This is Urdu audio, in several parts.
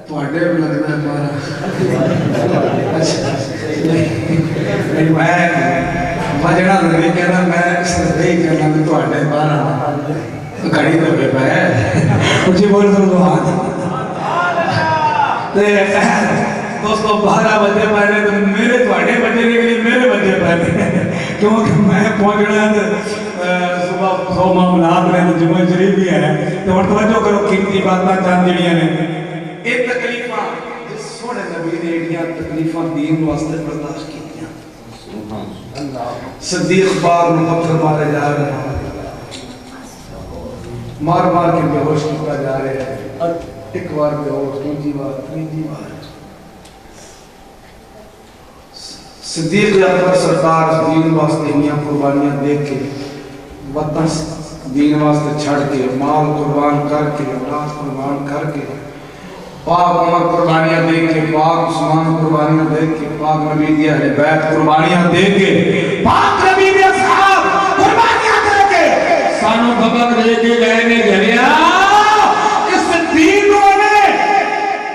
تواڈے بھی لگدا ہے پارا اچھا نہیں میں جڑا نہیں کہنا میں صرف یہی کہنا کہ تواڈے پارا گھڑی دے پے جی بول سبحان دوستو 12 بجے پہلے تو میرے تواڈے بجے نکلی میرے بجے پہلے کیونکہ میں پہنچنا صبح 100 معاملات میں جمعہ شریف بھی ہے تو توجہ کرو قیمتی باتاں چند جڑیاں نے یہ تکلیفاں جس سونے نبی نے ایڈیاں تکلیفاں دین واسطے برداشت کیتیاں صدیق پاک نے پتھر مارے جا رہے ہیں مار مار کے بے ہوش کیا جا رہے ہیں ایک بار بے ہوش دوسری بار تیسری بار صدیق اکبر سرکار دین واسطے انیاں قربانیاں دے کے وطن دین واسطے چھڑ کے مال قربان کر کے اولاد قربان کر کے پاک عمر قربانیاں دے کے پاک عثمان قربانیاں دے کے پاک نبی دی اہل بیت قربانیاں دے کے پاک نبی دے اصحاب قربانیاں دے کے سانو خبر دے کے گئے نے گھریا اس دین نے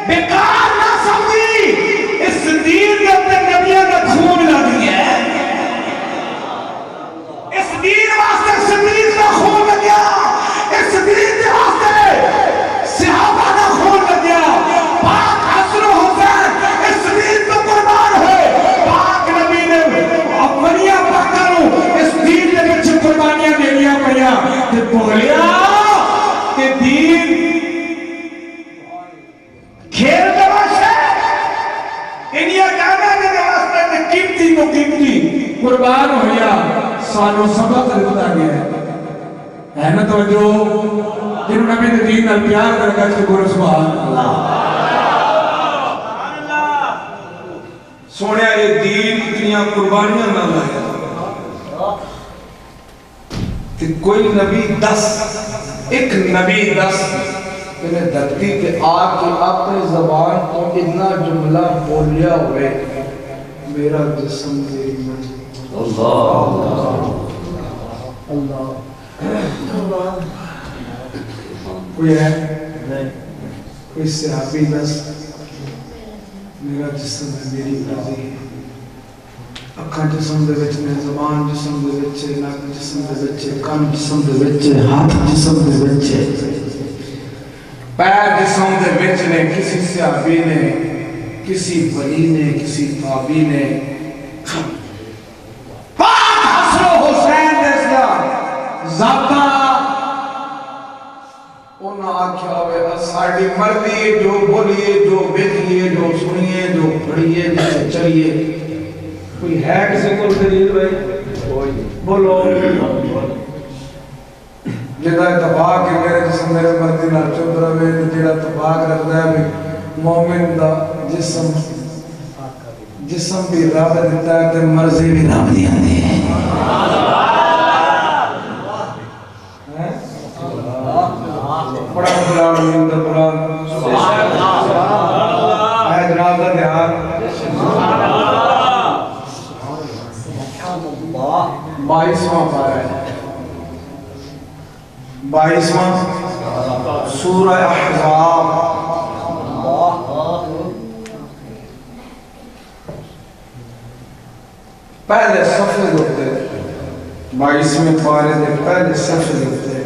بیکار نہ سمجھی اس دین کے اپنے نبیوں کا خون لگ گیا اس دین واسطے صدیق کا خون لگ گیا اس دین کے واسطے صحابہ کا خون لگ گیا پاک حسن و حسین اس دین کو قربان ہوئے پاک نبی نے اپنیاں پاکانوں اس دین کے پیچھے قربانیاں دے لیا پڑیا کہ بولیا کہ دین کھیل کا واسطے انیا جانا کے واسطے قیمتی تو قیمتی قربان ہویا سانو سبق دیتا گیا ہے نا توجہ جنہوں نبی دین نال پیار کر کے کہ سبحان اللہ سونے یہ دین اتنیاں قربانیاں نہ لایا کہ کوئی نبی 10 ایک نبی 10 انہیں دھرتی کے آ کے اپنے زبان کو اتنا جملہ بولیا ہوئے میرا جسم تیری مرضی اللہ اللہ کوئی ہے کوئی صحابی 10 میرا جسم ہے میری مرضی ہے اکھاں جسم دے وچ نے زبان جسم دے وچ ناک جسم دے وچ کان جسم دے وچ ہاتھ جسم دے وچ پیر جسم دے وچ نے کسی صحابی نے کسی ولی نے کسی تابعی نے پاک حسن و حسین جیسا ذاتہ انہاں آکھیا ہوئے ساڈی مرضی جو بولیے جو دیکھیے جو سنیے جو پڑھیے جو چلیے کوئی ہے کسی کو دلیل بھائی بولو جدا اتفاق ہے میرے جسم میرے مرضی نال چپ رہے جدا اتفاق رکھتا ہے مومن دا جسم بھی رب دیتا ہے تے مرضی بھی رب دی آتی ہے بڑا قرآن من دا قرآن اے جناب دا دھیان 22واں پارہ ہے 22واں سورہ احزاب پہلے صفحے ہوتے 22ویں پارے دے پہلے صفحے ہوتے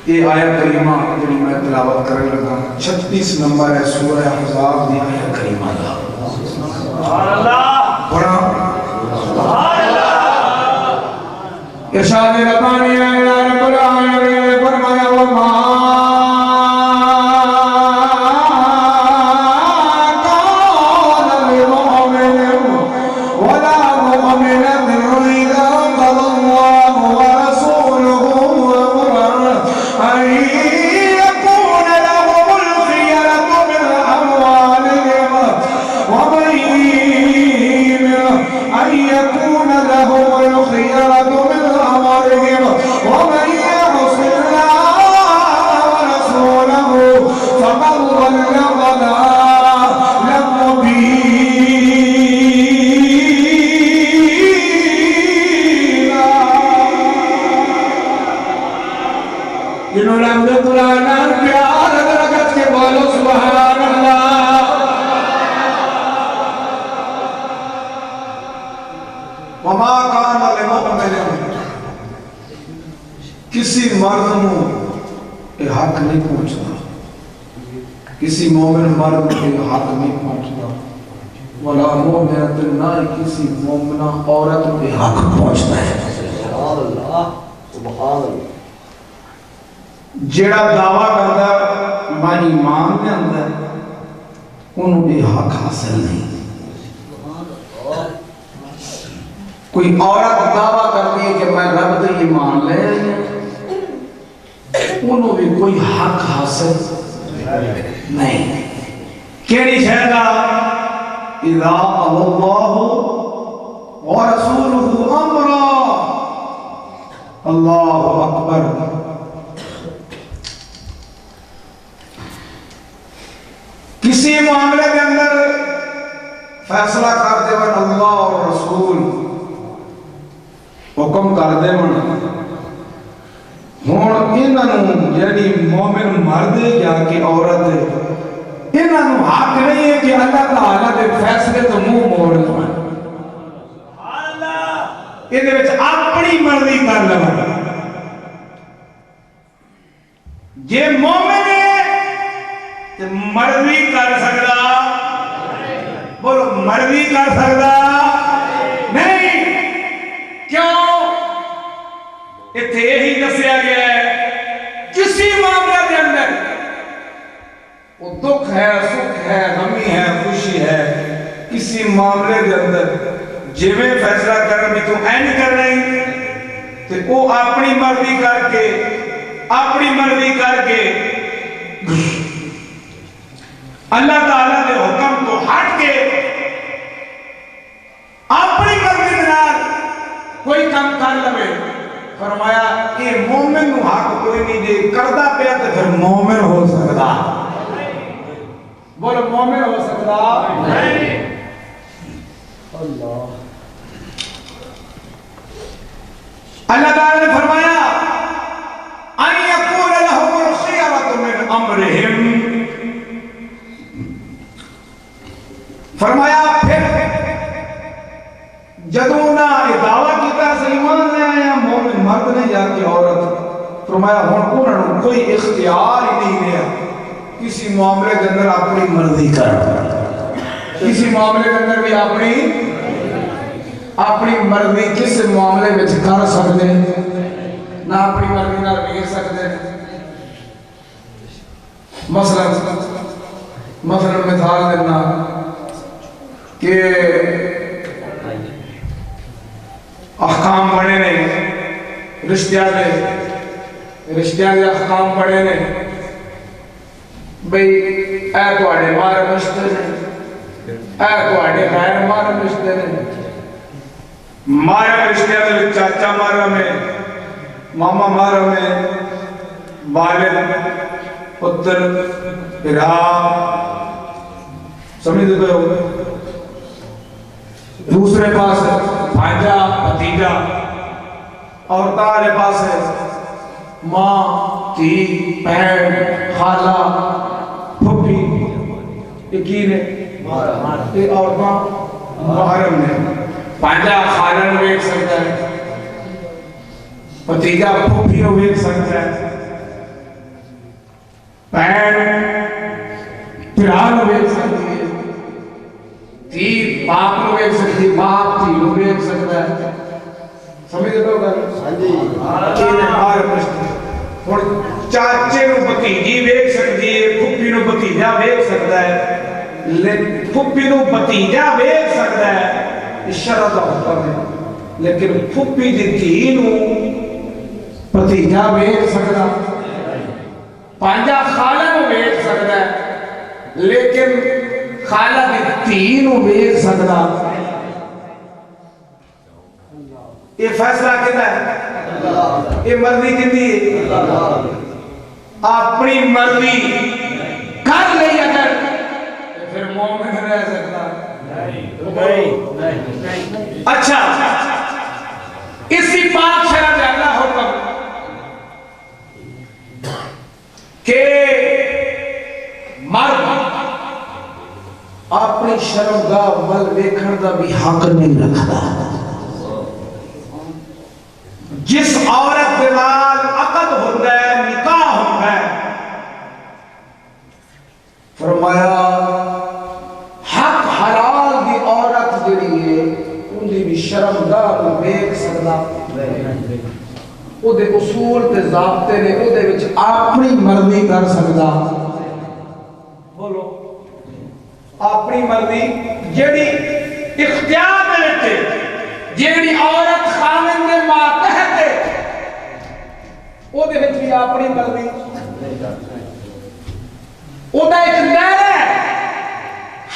یہ آیت کریمہ جنہی میں تلاوت کرنے لگا 36 نمبر ہے سورہ احزاب دی آیت کریمہ دا سبحان اللہ پڑھا سبحان اللہ ارشاد ربانی ہے رب العالمین فرمایا وما نہیں پہنچتا، کسی مومن مرد کے حق نہیں پہنچتا، ولا مومنۃ، نہ کسی مومنہ عورت کے حق پہنچتا ہے۔ سبحان اللہ، سبحان اللہ۔ جیڑا دعویٰ کرتا میں ایمان میں اندر، انہوں یہ حق حاصل نہیں۔ کوئی عورت دعویٰ کرتی ہے کہ میں رب دے ایمان لے، انہوں بھی کوئی حق حاصل نہیں۔ کیڑی شہدہ اذا اللہ ورسولہ امرا، اللہ اکبر۔ کسی معاملے کے اندر فیصلہ کر دے ون اللہ اور رسول حکم کر دے ون، ہون انہوں یعنی مومن مرد یا کہ عورت انہوں حق نہیں ہے کہ اللہ تعالیٰ دے فیصلے تو منہ موڑ لیں، انہوں نے اپنی مرضی کر لیں۔ یہ مومن ہے تو مرضی کر سکتا، بولو مرضی کر سکتا نہیں۔ کیوں؟ اتنے یہی دسیا گیا ہے کسی معاملے کے اندر وہ دکھ ہے، سکھ ہے، غمی ہے، خوشی ہے، کسی معاملے کے اندر جویں فیصلہ کرنا بھی تو این کرنا ہی تو وہ اپنی مرضی کر کے اللہ تعالیٰ کے حکم تو ہٹ کے اپنی مرضی کے نال کوئی کام کر لے، فرمایا یہ مومن نو حق کوئی نہیں دے کردا پیا تو پھر مومن ہو سکتا؟ بولو مومن ہو سکتا نہیں۔ اللہ تعالیٰ نے فرمایا ان یکون لهم الخیرۃ من امرہم، فرمایا پھر جدوں نہ دعویٰ کیتا سے ایمان لے آیا مومن مرد نے یا کہ عورت، فرمایا ہن انہوں نے کوئی اختیار ہی نہیں لیا کسی معاملے کے اندر اپنی مرضی کر، کسی معاملے کے اندر بھی اپنی مرضی کس معاملے میں کر سکتے نہ اپنی مرضی نہ بھیج سکتے۔ مثلا مثال دینا کہ احکام بڑے نے رشتہ دے احکام بڑے نے بھئی اے تواڈے مار رشتے نے، اے تواڈے غیر مار رشتے نے، مارا رشتے میں چاچا مارا میں، ماما مارا میں، والد پتر بھرا، سمجھ دے ہو، دوسرے پاس بھانجا بھتیجا، اور تارے پاس ہے ماں تھی بہن خالہ پھپھی، یقین ہے اور ماں محرم نے، بھانجا خالہ نو ویکھ سکتا ہے، بھتیجا پھپھی نو ویکھ سکتا ہے، بہن بھرا نو ویکھ سکتی ہے، تھی باپ نو ویکھ سکتی ہے، باپ تھی نو ویکھ سکتا ہے۔ سمجھ دو گا چاچے نو بھتیجی ویکھ سکتی ہے، پھپھی نو بھتیجا ویکھ سکتا ہے، پھپھی نو بھتیجا ویکھ سکتا ہے، شرع دا حکم ہے، لیکن پھپھی دی دھی نو بھتیجا ویکھ سکتا، پانجا خالہ نو ویکھ سکتا ہے، لیکن خالہ دی دھی نو ویکھ سکتا۔ یہ فیصلہ کہتا ہے، یہ مرضی کہتی ہے، اپنی مرضی کر لئی اگر پھر مومن رہ سکتا نہیں۔ اچھا اسی پاک شرع میں اللہ حکم کہ مرد اپنی شرمگاہ ول ویکھن دا بھی حق نہیں رکھتا۔ جس عورت کے نال عقد ہوتا ہے، نکاح ہوتا ہے، فرمایا حق حلال دی عورت جڑی ہے اندی بھی شرمگاہ کو ویکھ سکدا او دے اصول تے ضابطے نے او دے وچ اپنی مرضی کر سکدا بولو اپنی مرضی جڑی اختیار دے وچ جڑی عورت خاوند دے ماتحت ہے او دے وچ بھی اپنی مرضی او دا ایک دائرہ ہے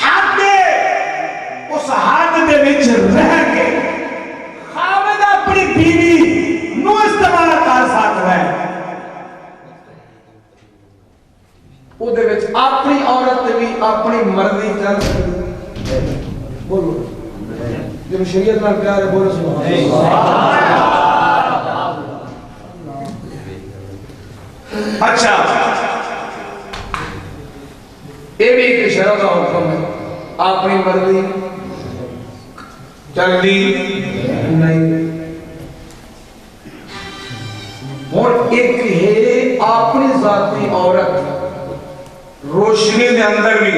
حد اس حد دے وچ رہ کے خاوند اپنی بیوی نو استعمال کر سکتا ہے او دے وچ اپنی عورت بھی اپنی مرضی کر سکتی ہے بولو جو شریعت نال پیار ہے بولو سبحان اللہ اچھا یہ بھی ایک شرع کا حکم ہے اپنی مرضی چلتی نہیں اور ایک ہے اپنی ذاتی عورت روشنی دے اندر بھی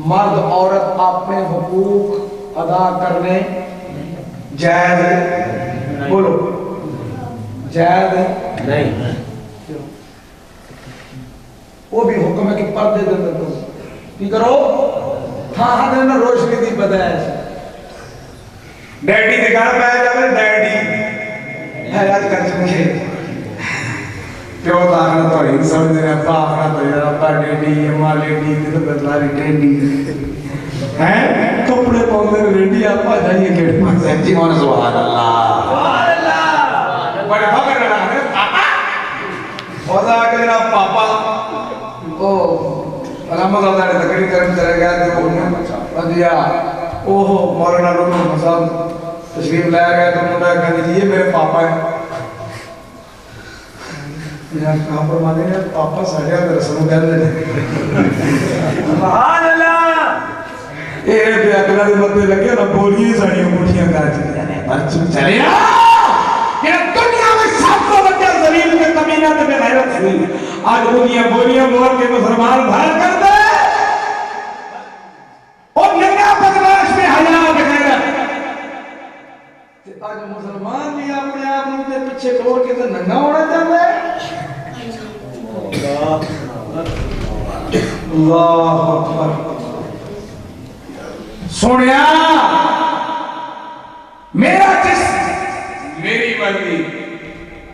مرد عورت اپنے حقوق ادا کرنے جائز بولو جائز نہیں وہ بھی حکم ہے کہ پردے دے اندر کرو کی کرو ہاں ہاں دے اندر روشنی دی پتہ ہے ڈیڈی دے گھر پہ جاوے ڈیڈی حیرت کر چکے پیو تا آخنا تو ہی سمجھ رہے ابا آخنا تو یار ابا ڈیڈی اماں ڈیڈی تے بدلاری ڈیڈی ہیں کپڑے پاؤندے ریڈی ابا جائیے گیٹ میں سچی ہونا سبحان اللہ بڑے فخر رہا ہے پاپا خدا کے جناب پاپا او علامہ صاحب نے تقریر کرنے چلے گئے تو انہوں نے اوہ مولانا لوگ صاحب تشریف لایا گیا تو انہوں نے کہا یہ میرے پاپا ہیں یار کہاں پر مانے ہیں پاپا ساڑھے اندر رسول کہہ دے سبحان اللہ یہ بے اکلا دے مدے لگے نا بولیے ساڑھیوں مٹھیاں کہا چلے برچو چلے یہ دنیا میں سب کو بچہ زمین میں کمینہ تے میں غیرت ہوئی آج بولیاں مور کے مسلمان بھار کر دے اور نگاہ بدماش میں حیا کے غیرت آج مسلمان بھی اپنے آپ ان کے پیچھے چھوڑ کے تو ننگا ہونا چاہتا ہے اللہ اکبر سنیا میرا جسم میری مرضی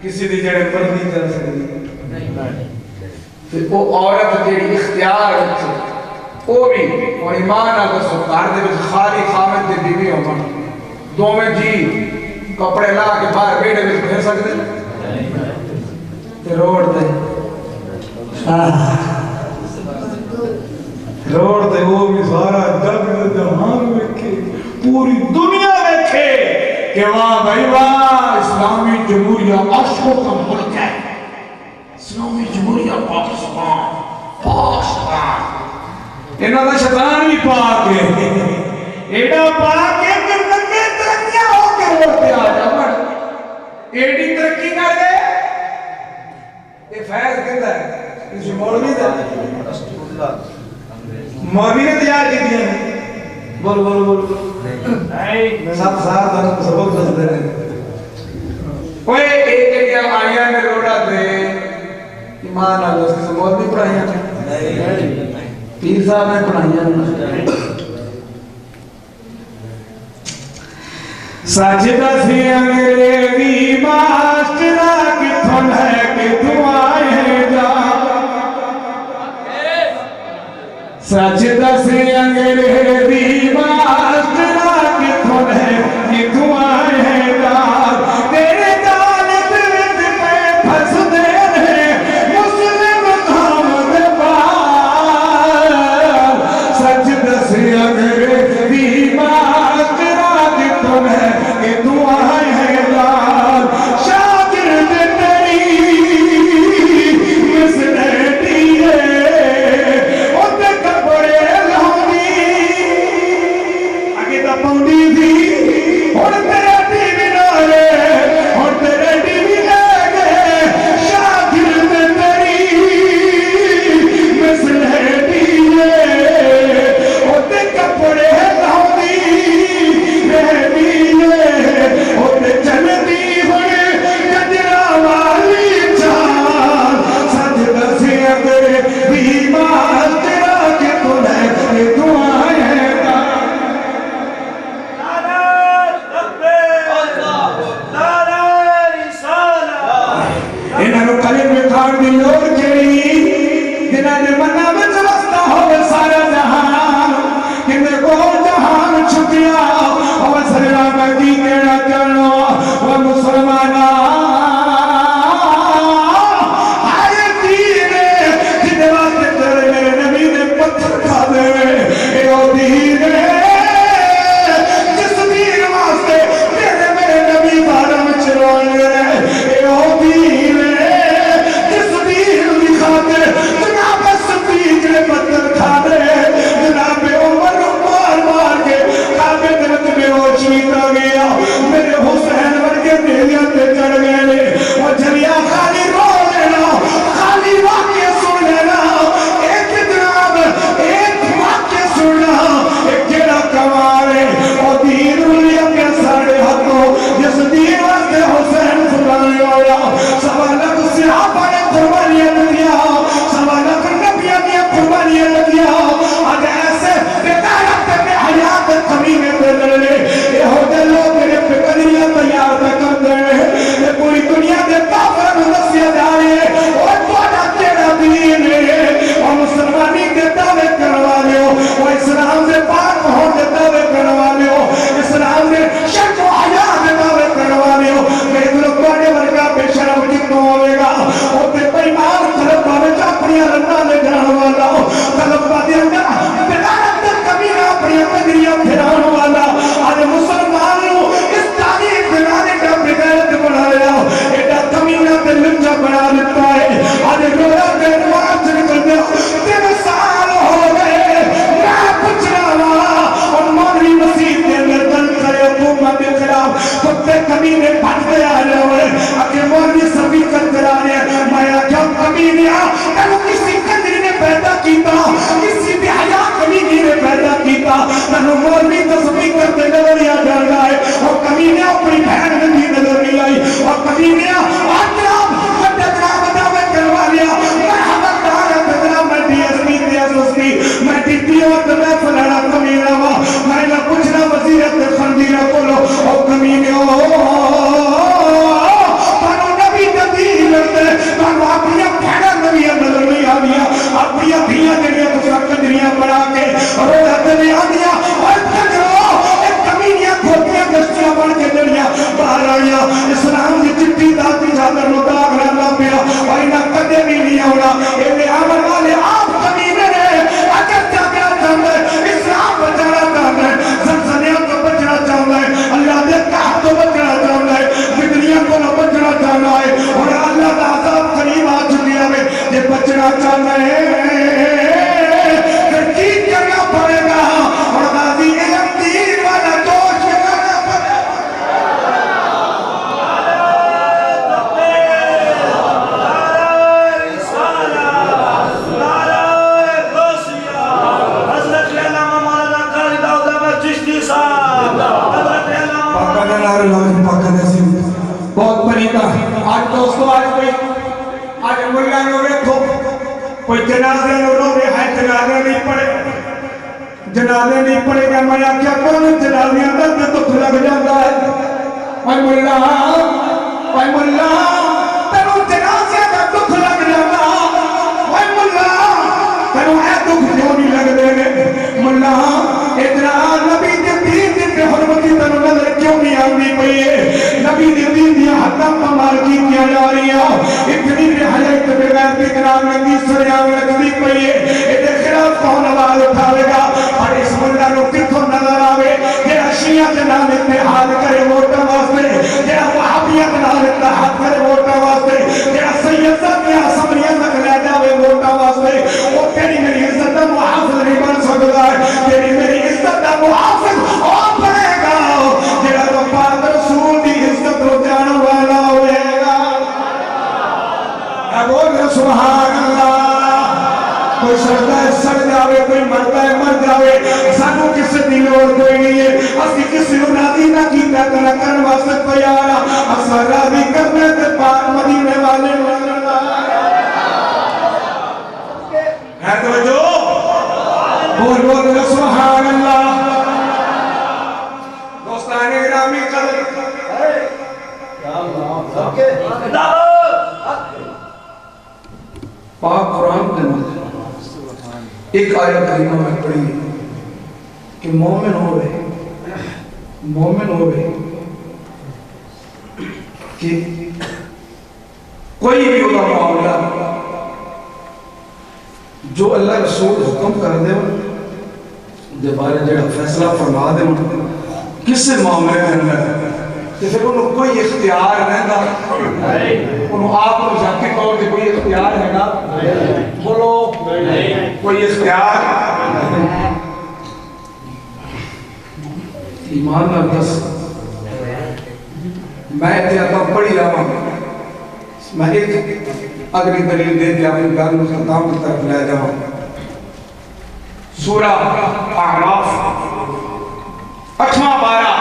کسی دی جڑے پر نہیں چل سکتی پھر وہ عورت جڑی اختیار ہے وہ بھی اور ایمان آگا سرکار دے وچ خالی خامد دے بیوی ہونا دو میں جی کپڑے لا کے باہر بیٹھے وچ پھر سکتے تے روڑ دے روڑ دے وہ بھی سارا جگ جہان ویکھے پوری دنیا ویکھے کہ واہ بھائی واہ اسلامی جمہوریہ عشقوں کا ملک ہے اسلامی جمہوریہ پاکستان انہاں دا شیطان بھی پاک ہے ایڈا پاک ہے کہ ننگے ترقیاں ہو کے روڈ پہ آ جاون ایڈی ترقی کر گئے یہ فیض کہتا ہے اس مولوی دا مولوی نے تیار کی دیا بول بول بول سب ساتھ دن سبق دس دے رہے کوئی ایک جگہ آیا میں روڑا دے ایمان آگا اس کے سبق بھی پڑھائیاں پیر صاحب نے پڑھائیاں ساجدہ سی انگریزی ماسٹرہ کی تھن ہے کہ دعائیں جا ساجدہ سی انگریزی ماسٹرہ کی تھن ہے کہ دعائیں جا تیرے جانت وچ پہ پھس دے رہے مسلم دھامد پار ساجدہ سی انگریزی ماسٹرہ کی تھن ہے کہ دعائیں جا شاگرد تیری مسلٹی ہے دے منا وچ وسدا ہوے سارا جہان کنے کو جہان چھپیا او سرا میں کی کہنا چاہنا او مسلماناں ہائے دین جدے واسطے تیرے میرے نبی نے پتھر کھا دے اے او دین جس دین واسطے تیرے میرے نبی بارے میں چلوائے اے او دین جس دین دی خاطر جناب صدیق نے پتھر کھا دے جناب عمر مار مار کے کعبے دے وچ بے ہوش آ گیا میرے حسین ورگے دیلیاں تے چڑھ گئے او جھلیا خالی رو لینا خالی واقعہ سن لینا ایک جناب ایک واقعہ سننا ایک جڑا کمال ہے او دین لیا کے ساڑے ہاتھوں جس دین واسطے حسین سنانے والا سوا لکھ صحابہ نے قربانیاں لگیا سوا لکھ نبیاں نے قربانیاں لگیا آج ایسے بیدارت میں حیات قمیمے دے لے یہ ہوتے لوگ میرے فکریاں تیار نہ کر دے یہ پوری دنیا دے کافر نسیہ دارے اور توڑا تیرا دین ہے اور مسلمانی کے دعوے کروا لیو اور اسلام سے پاک ہو کے دعوے کروا لیو اسلام سے شرک و حیاء کے دعوے کروا لیو میرے دلوں کوڑے ورگا بے شرم کتنوں ہوئے گا اور تے پیمان طلب باوے جا اپنی رنہ لے جان والا طلب باوے اندر بیدارت کبیرہ اپنی قدریاں پھران والا آج مسلمانوں اس تاریخ بنانے کا بغیرت بنایا ایڈا کمینہ تے لنجا بنا لیتا ہے آج رویا کے نماز نکل دیا 3 سال ہو گئے میں پوچھ رہا ہوں اور مولوی مسیح کے اندر دل کرے حکومت کے خلاف کتے کمینے پھٹتے آ رہے ہوئے اگر مولوی سبھی کرتے آ رہے ہیں میں کیا کمینیا تنو کسی قدر نے پیدا کیتا کسی بھی حیاء کمینی نے پیدا کیتا تنو مولوی تصویر کرتے نظر آ جانا ہے اور کمینیا اپنی بہن میں بھی نظر نہیں آئی اور کمینیا آترام خدتنا بداوے کروا لیا میں حبردار بدنا میں D S P D S S P میں ڈی پی او تو میں فلانا کمینہ ہوا میں نہ پوچھنا وزیرت خندیرہ کولو او کمینیو تنو نبی تدیر لگتے تنو اپنی بہنہ نبی نظر نہیں آ دیا اپنی دھیاں جنیاں تو سکندریاں بڑھا کے روحت نے آ دیا اور تجرو ایک کمینیاں کھوٹیاں گشتیاں بڑھ کے جنیاں باہر آیا اسلام کی چٹی داتی چادر نو داغ رہنا پیا اور انہاں کدے بھی نہیں ہونا ایلے عمل والے آپ کمینے نے اگر جاگیا چاہتا ہے اسلام بچانا چاہتا ہے زلزلیاں تو بچنا چاہتا ہے اللہ دے کہا تو بچنا چاہتا ہے بدریاں کو نہ بچنا چاہتا ہے اور اللہ دا عذاب قریب آ چکی ہے یہ بچنا چاہتا ہے ترکیب کرنا پڑے گا اور غازی علم دین والا جوش کرنا پڑے بہت پریتا آج دوستو آج کوئی آج ملہ نو رکھو کوئی جنازے نو رو رہے ہیں جنازے نہیں پڑے جنازے نہیں پڑے گا میں کیا کون جنازے اندر میں تو لگ جاتا ہے اے ملہ تنو جنازے کا دکھ لگ جاتا اے ملہ تنو اے دکھ کیوں نہیں لگ دے گے ملہ اتنا نبی کے دین کے حرمتی تنو نظر کیوں نہیں آنی پئی ہے نبی کے دین دیا حتم کمال کی کیا جا رہی ہے اتنی بھی حیات بغیر بگرام نبی سریام لگنی پئی ہے اتنے خلاف کون آواز اٹھاوے گا اور اس ملہ نو کتھو نظر آوے جیڑا شیعہ کے نام اتحاد کرے ووٹا واسطے جیڑا وحابیہ کے نام اتحاد کرے ووٹا واسطے جیڑا سید صاحب کے اسمبلیہ تک لے جاوے ووٹا واسطے وہ تیری میری عزت دا محافظ نہیں بن سکتا ہے تیری میری عزت دا محافظ اور بنے گا جیڑا تو پاک رسول دی عزت رو جانا والا ہوئے گا اے بول سبحان اللہ کوئی سڑتا ہے سڑ جاوے کوئی مرتا ہے مر جاوے سانو کسی دل اور کوئی نہیں ہے اسی کسی راضی نہ کیتا کرنا کرن واسطے تیار اسا راضی کرنے تے پاک مدینے والے ہے توجہ بول سبحان اللہ دوستان گرامی قدر پاک قرآن کے اندر ایک آیت کریمہ میں پڑھی کہ مومن ہوئے کہ کوئی بھی ہوگا معاملہ جو اللہ رسول حکم کر دے دے بارے جڑا فیصلہ فرما دے کس معاملے کے اندر کہ پھر انہوں کوئی اختیار رہتا انہوں آپ کو ذاتی طور پہ کوئی اختیار ہے نا بولو کوئی اختیار ایمان نہ دس میں اتیاتا پڑھی رہا ہوں میں ایک اگلی دلیل دے کے اپنی گل میں ختم کی طرف لے جاؤں سورہ اعراف 8واں پارہ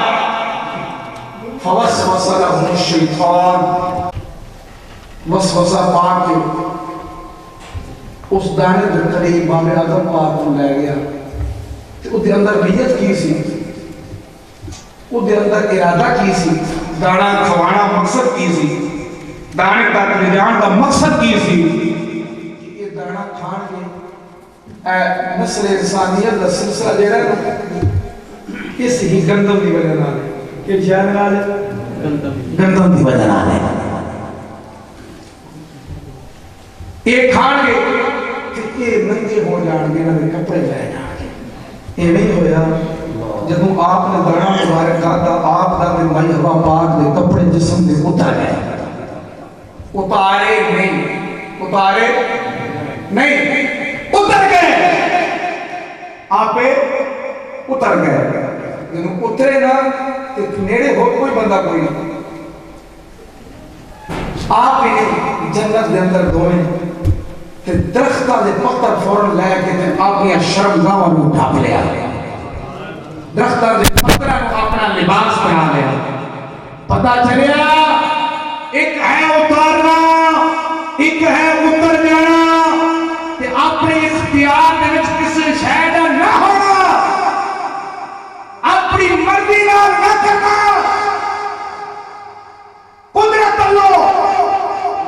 فوسوس لهم الشیطان وسوسہ پاک کے اس دانے جو قریب باب آدم پاک کو لے گیا وہ دے اندر نیت کی سی وہ دے اندر ارادہ کی سی دانا کھوانا مقصد کی سی دانے تک لے جان کا مقصد کی سی کہ یہ دانا کھان کے نسل انسانیت کا سلسلہ جڑا ہے اس ہی گندم دی وجہ نال کہ جان نال گندم دی وجہ نال ہے یہ کھان کے کہ یہ ننگے ہو جان گے نہ کپڑے لے جان گے یہ نہیں ہویا جدوں آپ نے دانا مبارک کھاتا آپ دا دے مائی ہوا پاک دے کپڑے جسم دے اتر گئے اتارے نہیں اتر گئے آپ اتر گئے جنہوں اترے نا تو نیڑے ہو کوئی بندہ کوئی نہ آپ انہیں جنت دے اندر دوئیں کہ درختہ دے پتر فوراں لے کے اپنی شرمگاہوں میں اٹھا لیا درختہ دے پترہ کو اپنا لباس بنا لیا پتہ چلیا ایک ہے اتارنا ایک ہے اتر جانا کہ اپنے اختیار میں کسی شہدہ نہ ہونا اپنی مرضی نہ کرنا قدرت اللہ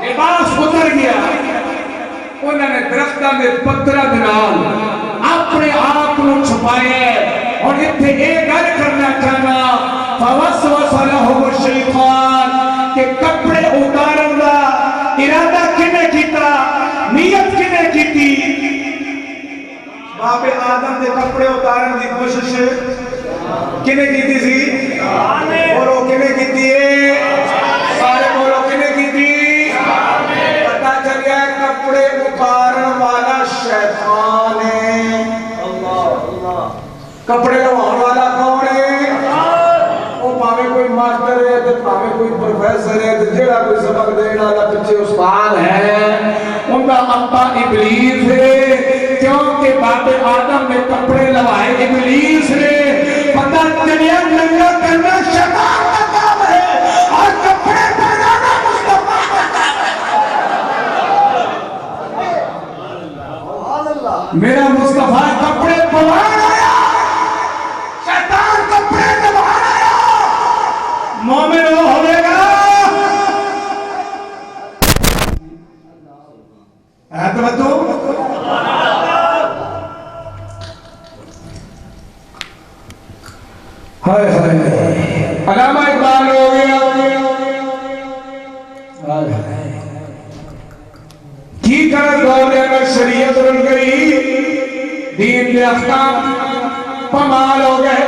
لباس اتر گیا انہوں نے درختہ میں پترہ دنال اپنے آپ کو چھپائے اور اتنے ایک گل کرنا چاہنا فوسوس لهم الشیطان کہ کپڑے اتارن دا ارادہ کنے کیتا نیت کنے کیتی باپ آدم دے کپڑے اتارن دی کوشش کنے کیتی سی بولو کنے کیتی ہے سارے بولو کنے کیتی پتہ چل گیا کپڑے اتارن والا شیطان ہے کپڑے لوہان والا کون ہے وہ پاویں کوئی ماسٹر ہے تو پاویں کوئی پروفیسر ہے تو جڑا کوئی سبق دینے والا پیچھے استاد ہے ان کا ابا ابلیس ہے کیونکہ باپ آدم نے کپڑے لوائے ابلیس نے پتہ چلیا ننگا کرنا شیطان کا کام ہے اور کپڑے پہنانا مصطفیٰ کا کام ہے میرا مصطفیٰ کپڑے پہنانا مومن وہ ہوئے گا توجہ ہائے ہائے علامہ اقبال ہو گیا کی کرت دور اگر شریعت رن گئی دین کے احکام پمال ہو گئے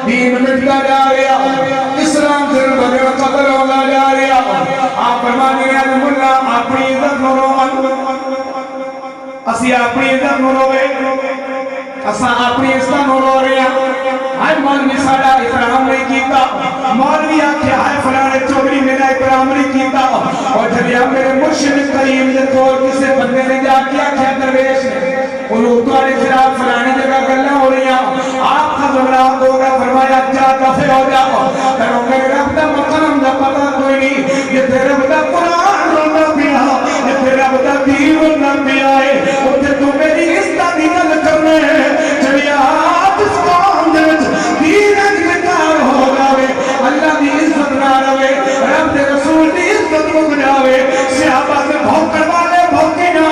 دین مٹتا جا رہا اسلام سے بغیر قتل ہوگا جا رہا آپ فرمانے ہیں ملا اپنی عزت نورو اسی اپنی عزت نورو اسا اپنی عزت نورو رہا ہر مولوی ساڑا اکرام نہیں کیتا مولوی آکھیا ہے فلانے چوگری میرا اکرام نہیں کیتا اور جب یہ میرے مرشد کریم نے کول کسے بندے نے جا کیا کیا درویش نے انہوں تمہارے خلاف فلانے جگہ گلنا ہو رہی ہیں آپ کا زمرات ہوگا فرمایا کیا کفے ہو جاؤ کرو میرے رب دا مقام دا پتہ کوئی نہیں یہ تیرے بدا قرآن رونا پیا یہ تیرے بدا دین رونا پیا ہے اسے تو میری اس کا دیگل کرنے ہیں چلیا آپ اس قوم دے دین اجلکار ہو جاوے اللہ دی عزت نہ روے رب دے رسول دی عزت رک جاوے صحابہ سے بھوکر والے بھوکی نہ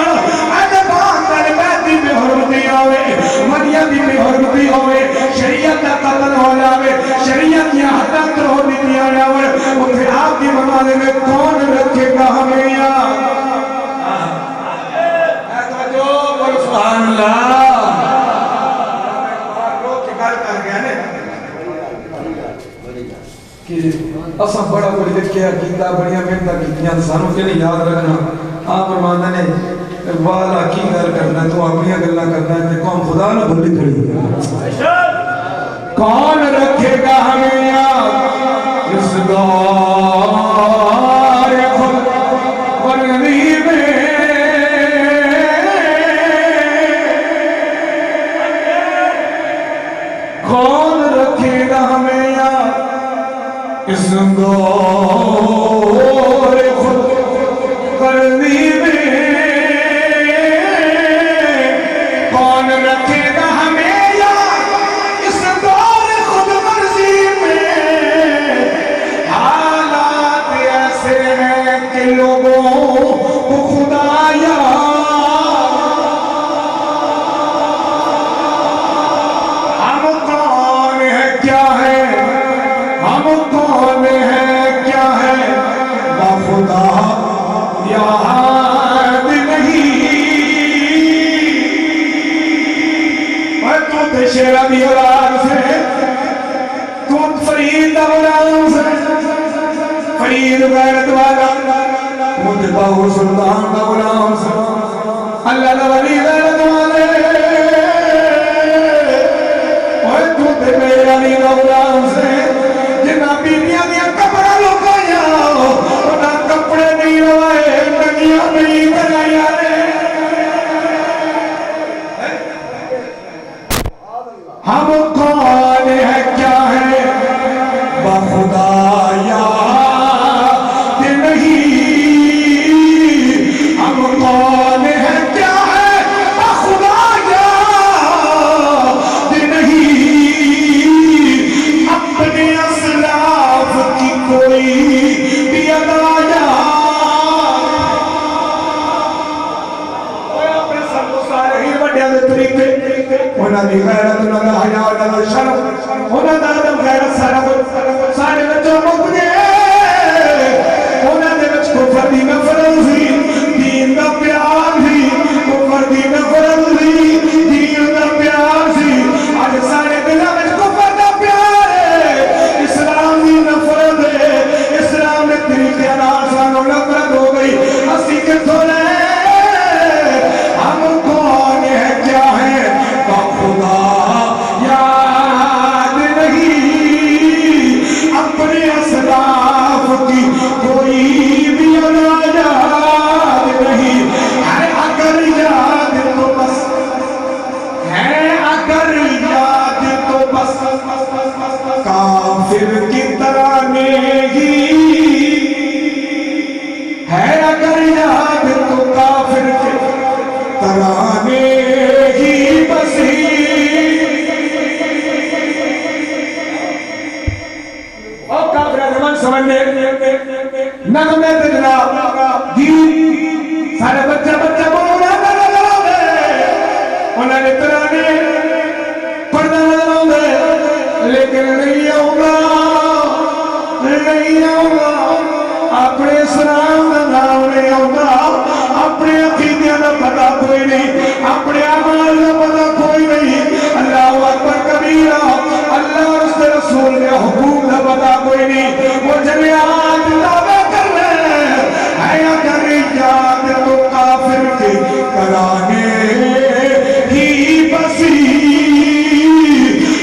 اللہ کہ اساں بڑا کوئی لکھیا کیتا بڑیاں محنتاں کیتیاں سانوں کہ نہیں یاد رکھنا آپ فرماندے نے والا کی گل کرنا تو اپنی گلاں کرنا تے قوم خدا نہ بھلی کھڑی کون رکھے گا ہمیں یاد اس دور خود بندی میں کون رکھے گا ہمیں یاد اس دور خود بندی میں کون رکھے گا ہمیں یاد اس دور خود مرضی میں حالات ایسے ہیں کہ لوگوں کو خدا یاد ہم کون ہے کیا ہے ہم کون ہے کیا ہے خدا یاد نہیں اور تو تشیرہ بھی اولاد سے تو فرید اولاد سے فرید غیرت والا تو باہو سلطان اولاد سے اللہ ولی غیرت والے اور تو میرا بھی اولاد سے جنا بیبیاں دیا کپڑا لکایا انہا کپڑے نہیں روائے نگیاں نہیں بنایا ہم کون ہے کیا ہے بخدا یاد نہیں ہم کون ہے کیا ہے بخدا یاد نہیں اپنے اسلاف کی کوئی بھی ادا یاد اپنے سب کو سارے ہی بڑھیا دے طریقے انہاں دی غیرت انہاں دا حیا انہاں دا شرف انہاں دا ادب غیرت سارا سارے بچوں مک گئے انہاں دے وچ کفر دی نفرت سی دین دا پیار سی کفر دی نفرت سی دین دا پیار سی اج سارے دلاں وچ کفر دا پیار ہے اسلام دی نفرت ہے اسلام دے طریقے نال سانوں نفرت ہو گئی اسی کتھوں لے ہم کون ہے کیا ہے خدا یاد نہیں اپنے اسلاف کی کوئی بھی یاد نہیں ہے اگر یاد تو بس ہے اگر یاد تو بس کافر کی ترانے ہے اگر یاد تو کافر کی ترانے ہی بسی او کافر زمان سمجھنے نغمے تے جناب دین سارے بچہ بچہ بولنا نظر آؤں انہوں نے ترانے پڑھنا نظر آؤں لیکن نہیں آؤں گا اپنے اسلام کا نام نہیں آؤں گا اپنے عقیدے کا پتہ کوئی نہیں اپنے اعمال کا پتہ کوئی نہیں اللہ اکبر کبیرہ اللہ اور اس کے رسول کے حکوم کا پتہ کوئی نہیں وہ جمعیات دعوے کر رہے ہیں اگر یاد تو کافر کے کرانے ہی بسی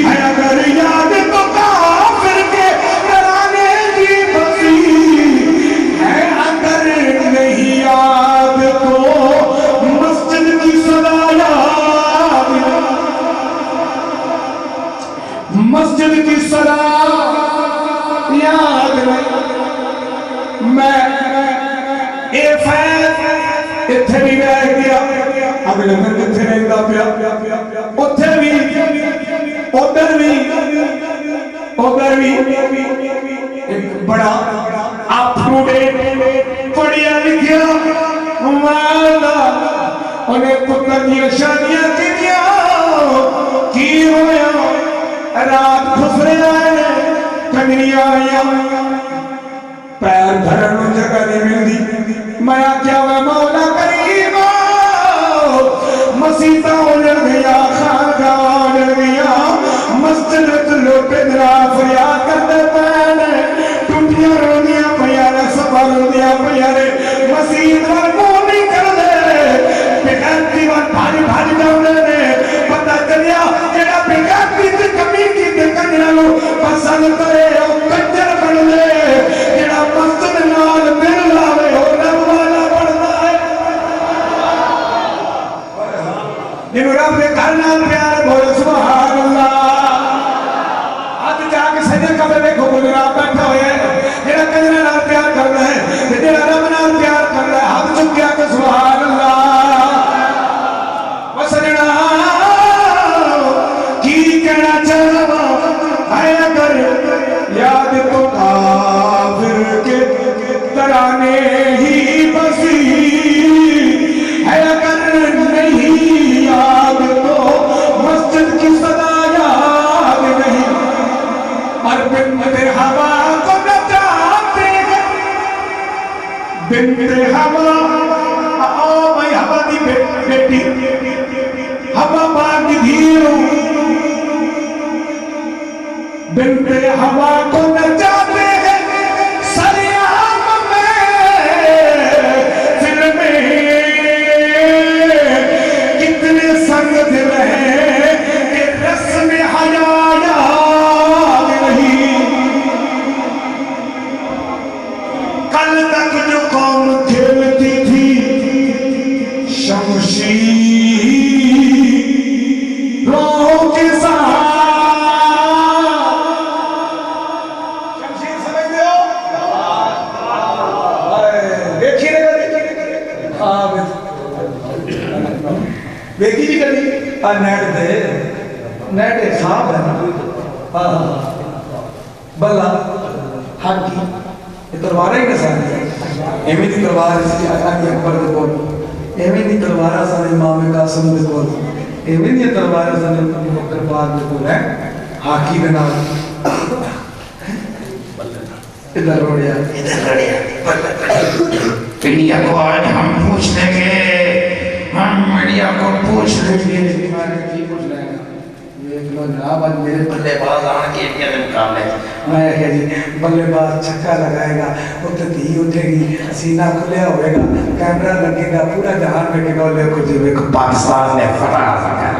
اگر یاد تو کافر کے کرانے ہی بسی اگر نہیں یاد تو مسجد کی صدا یاد مسجد کی صدا یاد میں اے فیض اتھے بھی رہ گیا اب لگن اتھے رہ گا پیا اتھے بھی ادھر بھی ایک بڑا آپ پڑھیا لکھیا مالا انہیں پتر دیا شادیاں کی ہویا رات خسرے آئے کنگریاں آیا پیر دھرنوں جگہ نہیں ملدی میں کیا میں مولا کریم مسیحہ ہونے نو پسند کرے او کنجر بن لے جڑا مسجد نال دل لاوے او رب والا بندا ہے جنوں رب دے گھر نال پیار بول سبحان اللہ ہاتھ جا کے سجدے کبے ویکھو کوئی رب بیٹھا ہویا ہے جڑا کنجر نال پیار کردا ہے تے جڑا رب نال پیار کردا ہے ہاتھ چک کے کہ سبحان اللہ وسجنا کی کہنا چاہوا ہے اگر یاد تو کافر کے ترانے ہی بسی ہے اگر نہیں یاد تو مسجد کی صدا یاد نہیں اور بنت ہوا کو نچاتے ہیں بنت ہوا آؤ بھائی ہوا دی بیٹی ہوا باغ دھیروں بنت ہوا کو نچاتے ہیں سریام میں دل میں کتنے سنگ دل ہیں کہ رسم حیا یاد نہیں کل تک جو قوم کھیلتی تھی شمشیر کے ساتھ شمشیر سمجھتے ہو دیکھی دیکھی بھی کری نیٹ دے نیٹ خواب ہے نا بلا ہاتھی یہ تلوار ہی نسانی ایویں دی تلوار اس کی آگے اکبر دے بول ایویں دی تلوار سارے امام قاسم دے بول ایویں دی تلوار سارے بکر پاک دے بول ہے ہاکی دے نال ادھر روڑیا میڈیا کو آج ہم پوچھ لیں گے ہم میڈیا کو پوچھ لیں گے کی پوچھ لیں گا ایک لو جناب آج میرے بلے باز آن کے کیا مقابلے میں کہا جی بلے باز چھکا لگائے گا اتتی اٹھے گی سینہ کھلیا ہوئے گا کیمرہ لگے گا پورا جہان میں کہ لے کو جی دیکھو پاکستان نے فتح حاصل کر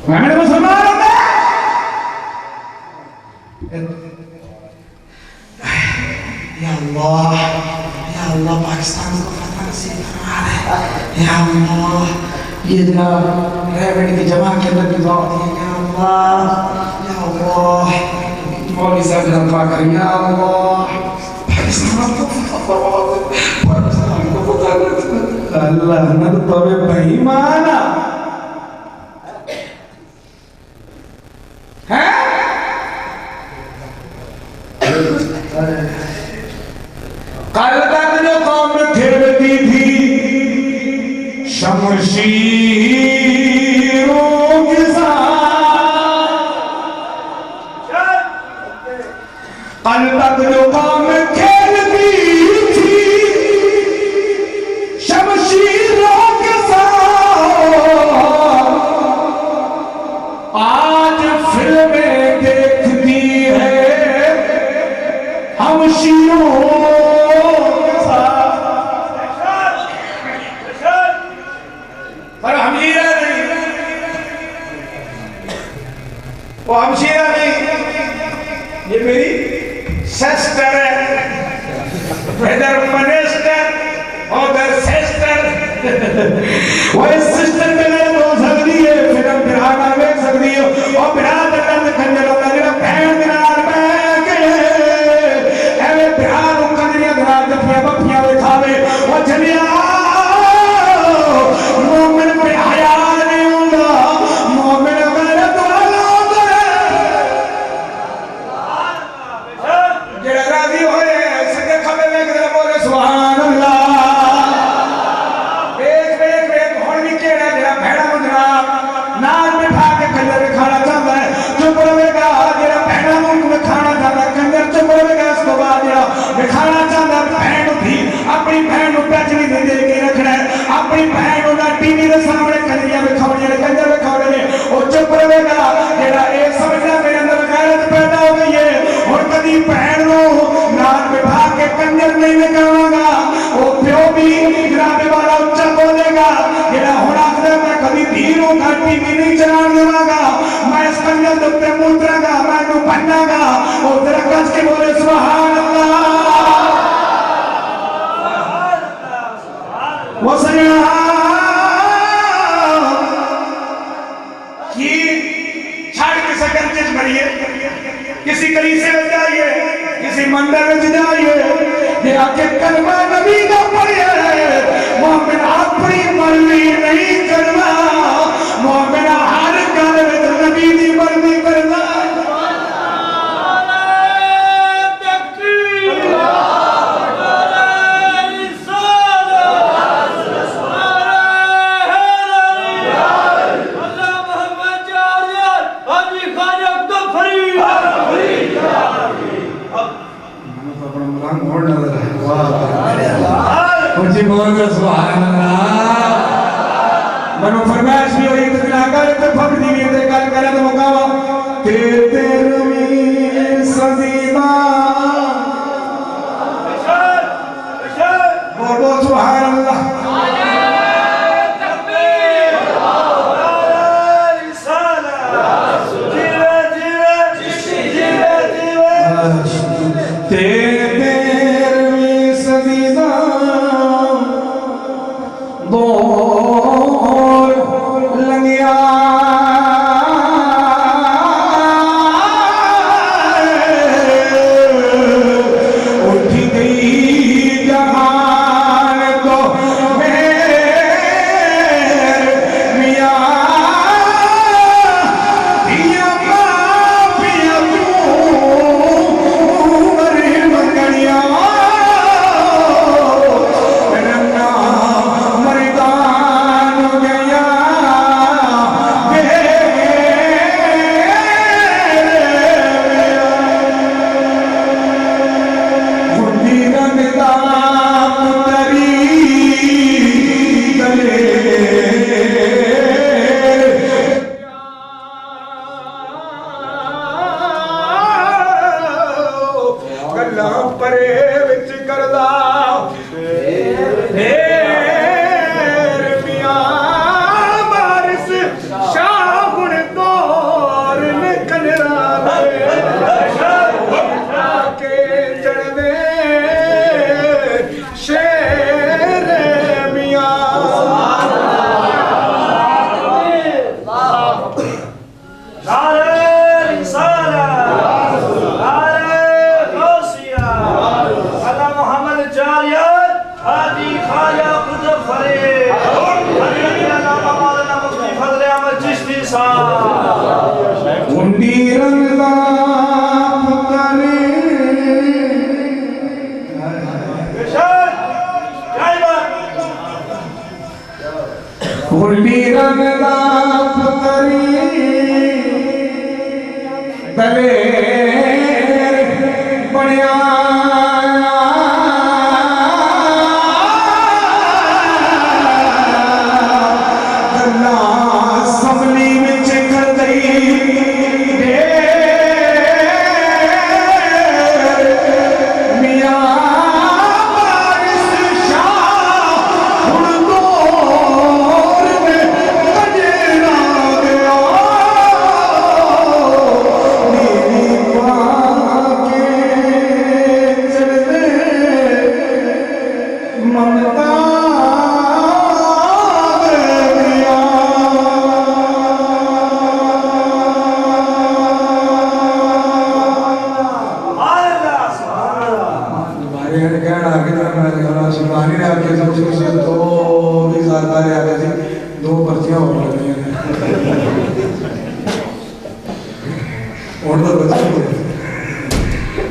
میں نے مسلمان ہوتا یا اللہ پاکستان کو فتح نصیب فرما دے یا اللہ یہ جناب ریوڈ کی جماعت کے اندر بھی دعا ہوتی ہے یا اللہ مولوی صاحب جناب دعا کریں یا اللہ پاکستان کو فتح دے اللہ نہ پوے بھائی مانا کل تک جو قوم کھیلتی تھی شمشیروں کے ساتھ کل تک جو قوم کھیلتی تھی شمشیروں کے ساتھ آج فلمیں دیکھتی ہے ہم شیروں کے ساتھ پر ہم شیرہ نہیں وہ ہم شیرہ نہیں یہ میری سسٹر ہے ادھر منسٹر ادھر سسٹر وہ اس سسٹر کے لئے ہو سکتی ہے پھر ہم بھرانا دیکھ سکتی ہے اور بھرا دکھا کنجر ہوتا ہے بہن دنار بہن کے ایوے بھرانوں کنجریاں دنار دفیاں بپیاں دکھاوے وہ جنیا مومن پہ حیا نہیں ہوگا مومن غیرت والا ہوتا ہے جڑا راضی ہوئے سکے کھبے میں کدھر بولے سبحان اللہ بیک بیک بیک ہون بھی کیڑا جڑا بھیڑا مجرا نال بٹھا کے کنجر کھانا چاہتا ہے چپ رہے گا جڑا بھیڑا ملک میں کھانا چاہتا ہے کنجر چپ رہے گا اس کو بعد جڑا کھانا چاہتا ہے بہن اٹھی اپنی بہن کو پیچنی دے کے رکھنا ہے اپنی بہن کو ٹی وی کے سامنے کنجریاں بکھاؤنیاں کنجر بکھاؤنے وہ چپ رہے گا جڑا اے سمجھنا میرے اندر غیرت پیدا ہو گئی ہے اور کدی بہن کو نال بٹھا کے کنجر نہیں نکلواں گا وہ پیو بھی جناب والا اچھا دھیروں کا ٹی وی نہیں چلان دوں گا میں اس کنجل دو پہ موترا گا میں تو بننا گا اور درکت کے بولے سبحان اللہ وہ سنیا کسی کلیسے میں جائیے کسی مندر میں جائیے یہ آکے کلمہ نبی کا پڑھئے مومن اپنی مرضی نہیں کرنا مومن ہر کلمہ نبی دی مرضی کرنا سبحان اللہ منو فرمائش بھی ہوئی تو بنا کر تو پھک دیوی تے کل کرے تو مقام تیرویں صدیبہ بول سبحان اللہ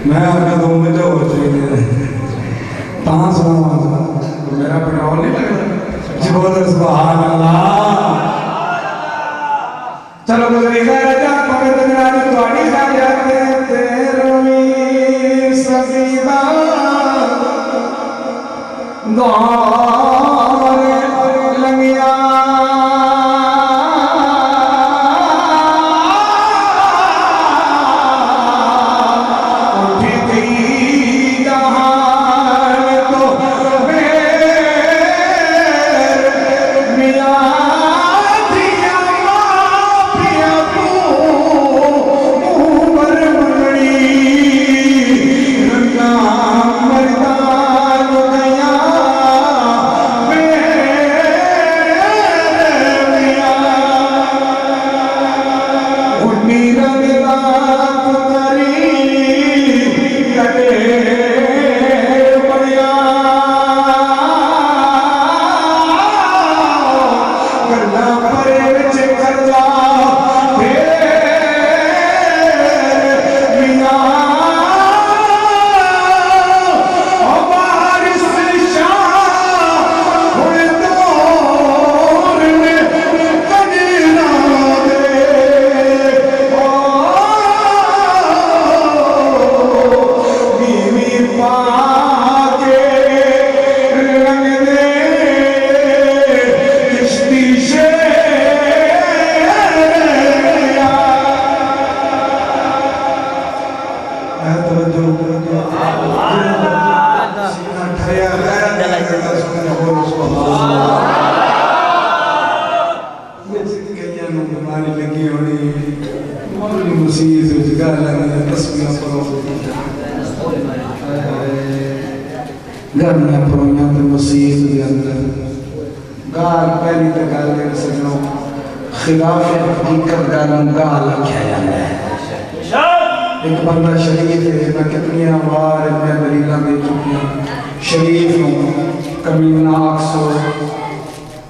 میں آگا دوں میں جو ہو چاہیے 5 میرا پٹرول نہیں لگا جی بولے سبحان اللہ چلو گزری خیر جا پکر دنیا تو آنی سا جاتے تیرویں صدیبہ دور لنگیا میاں حیا غیرت اللہ سبحانہ بولو سبحان اللہ کئیاں نوں بیماری لگی ہونی مولوی مسیح سے گل لگی تسبیح پڑھو گرمیاں پرویاں تے مسیح دے اندر گال پہلی تے گل ہے سجنوں خلاف حقیقت گالوں گال کیا جاتا ہے ایک بندہ شریف ہے میں کتنی بار میں دلیلاں دے چکی ہوں شریف ہوں کمینہ اکسو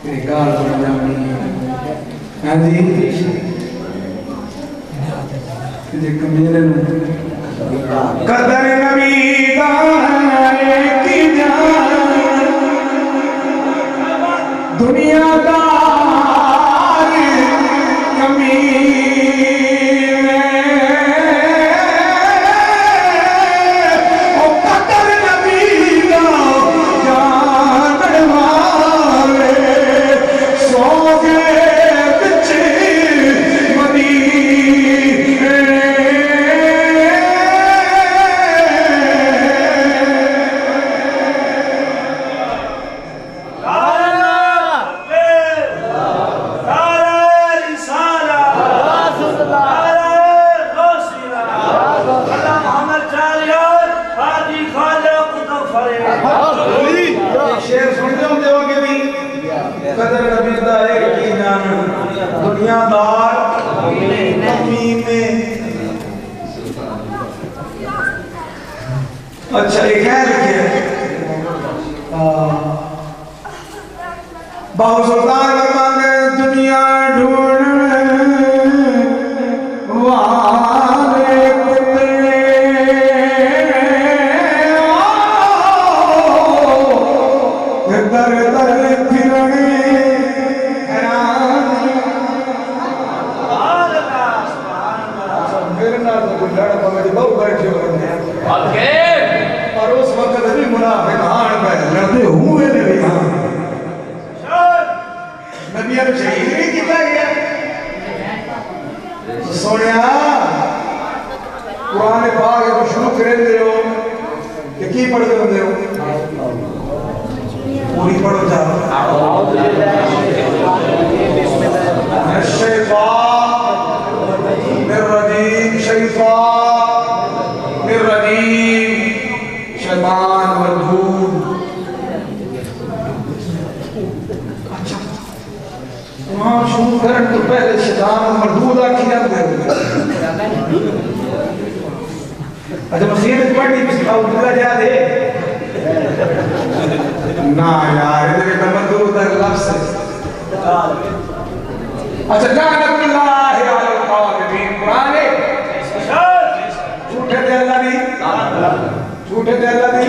تے گال بن جانی ہاں جی جے کمینے نوں قدر نبی دانے کی جان دنیا دار کمینے او قدر نبی دا جان والے سو گئے بچے شیر سنتے ہوتے ہو کہ بھی قدر نبی دا ایک کی جان دنیا دار کمینے اچھا یہ کہہ لکھے باہو سلطان فرمانے دنیا ڈھونڈ والے کتے در در پھرنے حیران میرے نال تو لڑ پوے بہت بیٹھے ہوئے اور اس وقت بھی منافق آن پہ لڑتے ہوئے نے ہاں نبی اب شہید نہیں کیتا گیا سونیا قرآن پاک کو شروع کریں دے ہو کہ کی پڑھ کر دے ہو پوری پڑھو جاؤ الشیطان الرجیم شیطان الرجیم شیطان مردود اچھا وہاں شروع کرن تو پہلے شیطان مردود آکھی جاتے ہیں اچھا مسیح نے پڑھنی کسی کا جا دے نا یار یہ تو مردود ہے لفظ اچھا لعنت اللہ علی القاذبین قرآن ہے جھوٹے دے اللہ دی جھوٹے دے اللہ دی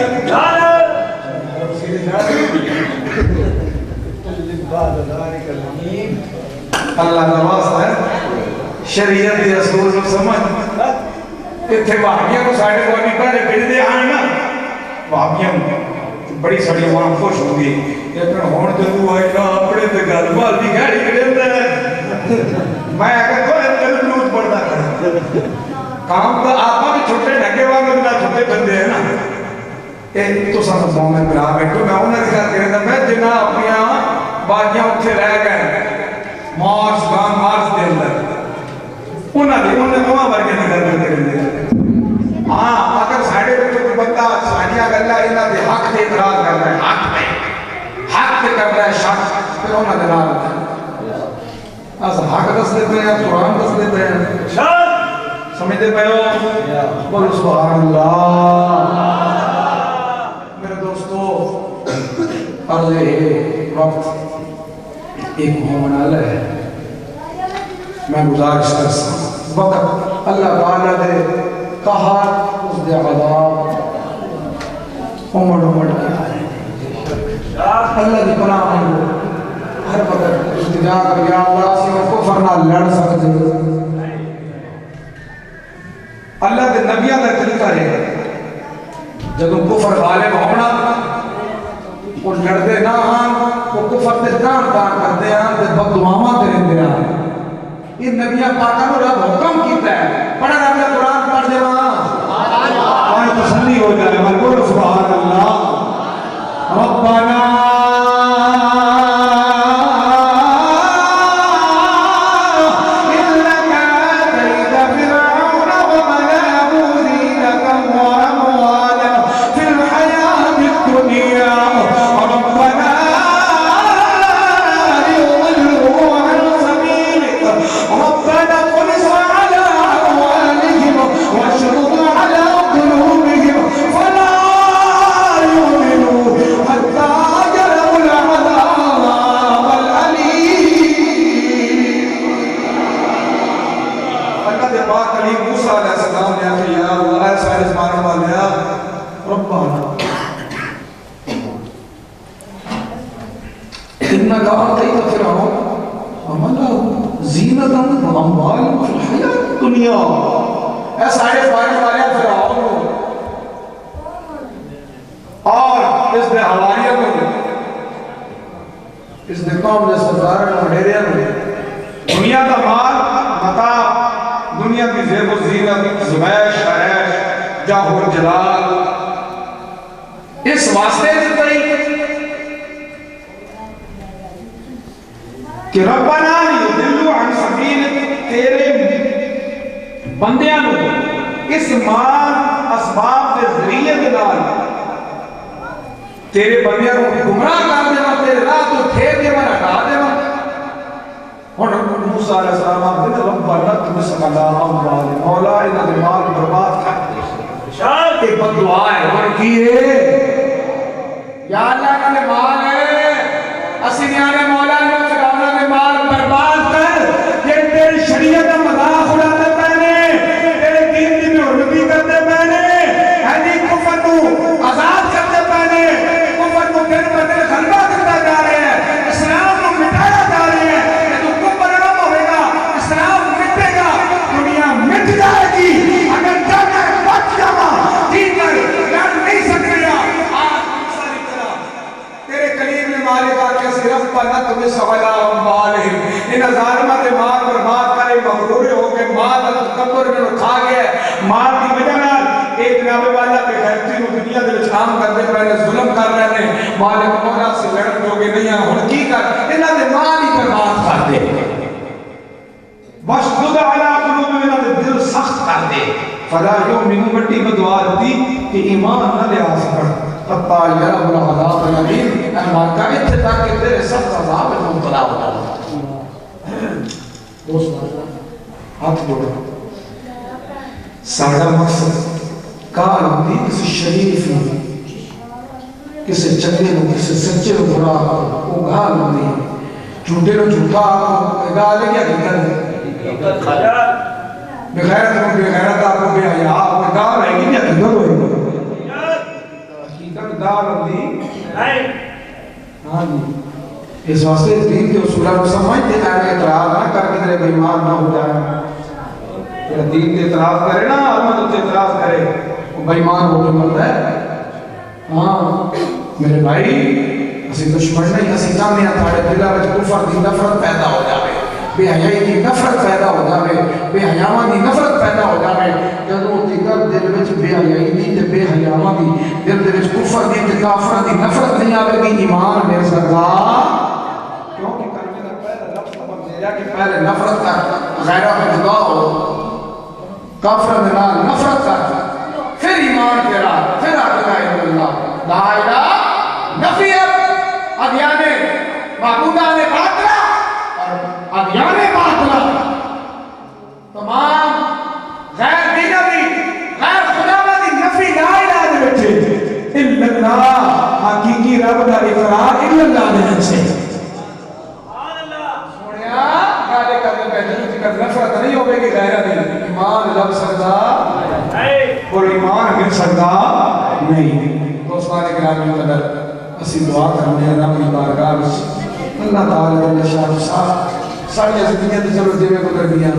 اللہ کا واسطہ ہے شریعت دی اصول کو سمجھ اتنے وہابیاں کو ساڑھے کو ابھی پہلے بھیج دے آئے نا وہابیاں بڑی سڑی وہاں خوش ہوں گی لیکن ہون تو تو آئے گا اپنے تے گل بال دی گھڑی کریں دے میں اگر کوئی تلو نوٹ پڑھتا کریں کام تو آپا بھی چھوٹے ڈھکے والا بنا چھوٹے بندے ہیں نا اے تو ساتھ مومن بنا بیٹھو میں انہیں دکھا کریں دا میں جنا اپنیاں باقیاں اتھے رہ گئے مارس گام مارس دے اندر انہیں وہاں ورگے نگر کریں دے ہاں اگر ساڑھے بچوں کو بندہ ساڑھیاں گلہ انہاں دے حق دے اعتراض کر رہا ہے حق دے کر رہا ہے شخص پھر انہاں دے نال ایسا حق دس دیتے ہیں قرآن دس دیتے ہیں سمجھتے پہ ہو بولو سبحان اللہ میرے دوستو عرض وقت ایک محمد ہے میں گزارش کر سکتا وقت اللہ تعالیٰ دے قہر اس دے عذاب امڑ کے آئے اللہ دی پناہ ہوں ہر وقت استجا کر یا اللہ سے وہ کفر نہ لڑ سکتے اللہ دے نبیہ دا طریقہ ہے جب کفر غالب ہونا وہ لڑتے نہ ہاں وہ کفر تے جان دان کرتے ہیں تے بددعاواں کرتے ہیں یہ نبیہ پاکاں نوں رب حکم کیتا ہے پڑھا رب قرآن پڑھ دے وہاں تسلی ہو جائے بولو سبحان اللہ ربنا انك اعطيت فرعون وملأه زینۃ واموال فی الحیاۃ الدنیا. اے سارے فارغ والے فرعون اور اس دے حواریوں کو، اس دے قوم دے سرداروں کو، ڈیریاں کو دنیا کا مال متاع، دنیا کی زیب و زینت، زبیش عیش، جاہ و جلال، اس واسطے دیتا ہی کہ ربنا یضلوا عن سبیلک، تیرے بندیاں نو اس مال اسباب کے ذریعے کے نال تیرے بندیاں کو گمراہ کر دینا، تیرے راہ تو پھیر دینا، ہٹا دینا. اور موسیٰ علیہ السلام آپ نے ربنا طمس علی اموالہم، مولا انہاں دے مال برباد کر دے. ایک بد دعا ہے اور کی ہے یا اللہ انہاں دے مال ہے اسی نیانے مولا انہاں فرعون دے مال برباد کر، یہ تیری شریعت کا مذاق اڑاتے پہنے، تیرے دین کی بھی حرمتی کرتے پہنے، اہلی کفر کو آزاد کرتے پہنے، کفر کو دن پر دن غلبہ کرتا جا رہے ہیں، اسلام کو مٹایا جا رہے ہیں. یہ تو کفر نہ ہوئے گا، اسلام مٹے گا، دنیا مٹ جائے گی. اگر جانا ہے بچ جانا، جی کر لڑ نہیں سکتے. تیرے کلیم نے مالک آکے صرف پنت میں سوالہ اموالہم، ان ظالمہ کے مال برباد کرے، مغرور ہو کے مال تکبر میں کھا گیا. مال کی وجہ نال ایک جناب والا پہ غیرتی نو دنیا دے وچ عام کر دے پہلے ظلم کر رہے ہیں، مالک مولا سے لڑن جو کہ نہیں ہیں. ہن کی کر انہاں دے مال ہی برباد کر دے، واشدد علی قلوبہم، انہاں دے دل سخت کر دے. فلا یؤمنون، بڑی بدعا دی کہ ایمان نہ لے آ سکن حتی یروا العذاب الالیم، اے مالکہ اتنے تک کہ تیرے سخت عذاب میں مبتلا ہو جاؤ. دوست ہاتھ جوڑا، ساڑھا مقصد کار ہوتی کسی شریف نو، کسی چنگے نو، کسی سچے نو برا وہ گال ہوتی، جھوٹے نو جھوٹا گال ہے یا حقیقت ہے؟ بغیرت نو بغیرت آپ کو بے حیا آپ گال ہے گی یا حقیقت ہوئے گی؟ حقیقت گال ہوتی. ہاں جی، اس واسطے دین کے اصولہ کو سمجھتے ہیں، اعتراض نہ کر کے تیرے بیمان نہ ہو جائے. دین کے اعتراض کرے نا، علمت سے اعتراض کرے، وہ بیمان ہو کے مرد ہے. ہاں میرے بھائی، اسی دشمن نہیں، اسی چاہتے ہیں تھاڑے دلہ وچ کفر دی نفرت پیدا ہو جاوے، بے حیائی دی نفرت پیدا ہو جاوے، بے حیاواں دی نفرت پیدا ہو جاوے. جدوں تیکر دل وچ بے حیائی دی تے بے حیاواں دی، دل دے وچ کفر دی تے کافر دی نفرت نہیں آوے گی، ایمان میرے سرکار. کیونکہ کلمے کا پہلا لفظ سبب دیا کہ پہلے نفرت کر، غیرہ پہ جدا ہو، کافر دلال نفرت کر، پھر ایمان تیرا، پھر لا الہ الا اللہ. لا الہ نفیت ادیان معبودان باطلہ اور ادیان باطلہ، تمام غیر دینہ دی، غیر خداوہ دی نفی لا الہ دے بیٹھے الا اللہ، حقیقی رب دا اقرار الا اللہ دے سے. سنیا گالے کرنے بیٹھے جکر نفرت نہیں ہوئے گی غیرہ دی، ایمان لگ سکتا اور ایمان مل سکتا نہیں. دوستان اکرامی قدر اسی دعا کرنے ہیں رب کی بارگاہ میں، اللہ تعالیٰ جل شانہ ساڑھی زندگیاں تے چلو جیوے گزر گیا،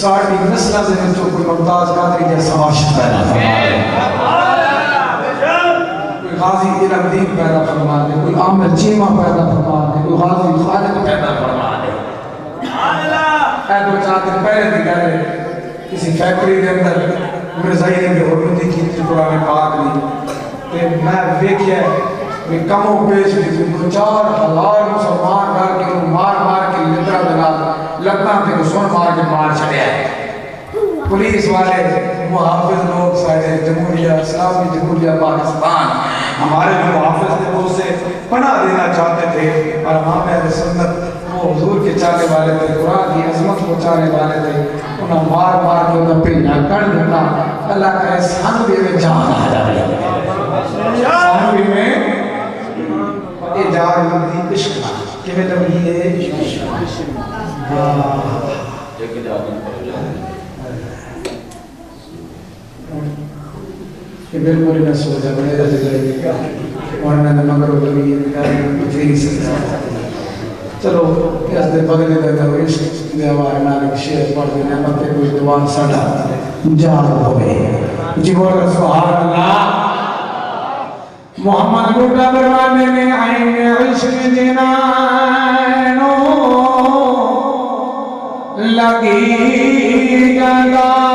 ساڑھی نسلہ سے جو کوئی ممتاز قادری جیسا عاشق پیدا فرما دے، کوئی غازی علم دین پیدا فرما دے، کوئی عامر چیمہ پیدا فرما دے، کوئی غازی خالق پیدا فرما دے. اے دو چار دن پہلے دی گئے کسی فیکٹری دے اندر مرزائی نے حرمتی کی تھی قرآن پاک نہیں، تے میں دیکھیا کہ کم و پیش بھی 2,000 مسلمان کر کے مار مار کے لطرہ دلا لگنا تے کہ سن مار کے مار چھڑیا ہے. پولیس والے محافظ لوگ سارے جمہوریہ اسلامی جمہوریہ پاکستان ہمارے جو محافظ تھے وہ اسے پناہ دینا چاہتے تھے، اور امام اہل سنت وہ حضور کے چاہنے والے تھے، قرآن کی عظمت کو چاہنے والے تھے، انہاں مار مار کے انہاں پینا کر دیتا. اللہ کرے سانوی میں جان آ جائے، سانوی میں یہ جان ہوتی عشق نہ کہ میں لگی ہے کہ بالکل نہ سوچا بڑے رہتے گئے ورنہ نہ مگر ہو گئی پھر سے چلو اس دے بغلے دے درویش دے ہمارے نالک شیر پڑھ دے نعمت کوئی دوان ساڑھا جان ہوئے جی بول سبحان اللہ محمد گوڑا بروانے میں عین عشق جنانو لگی گلا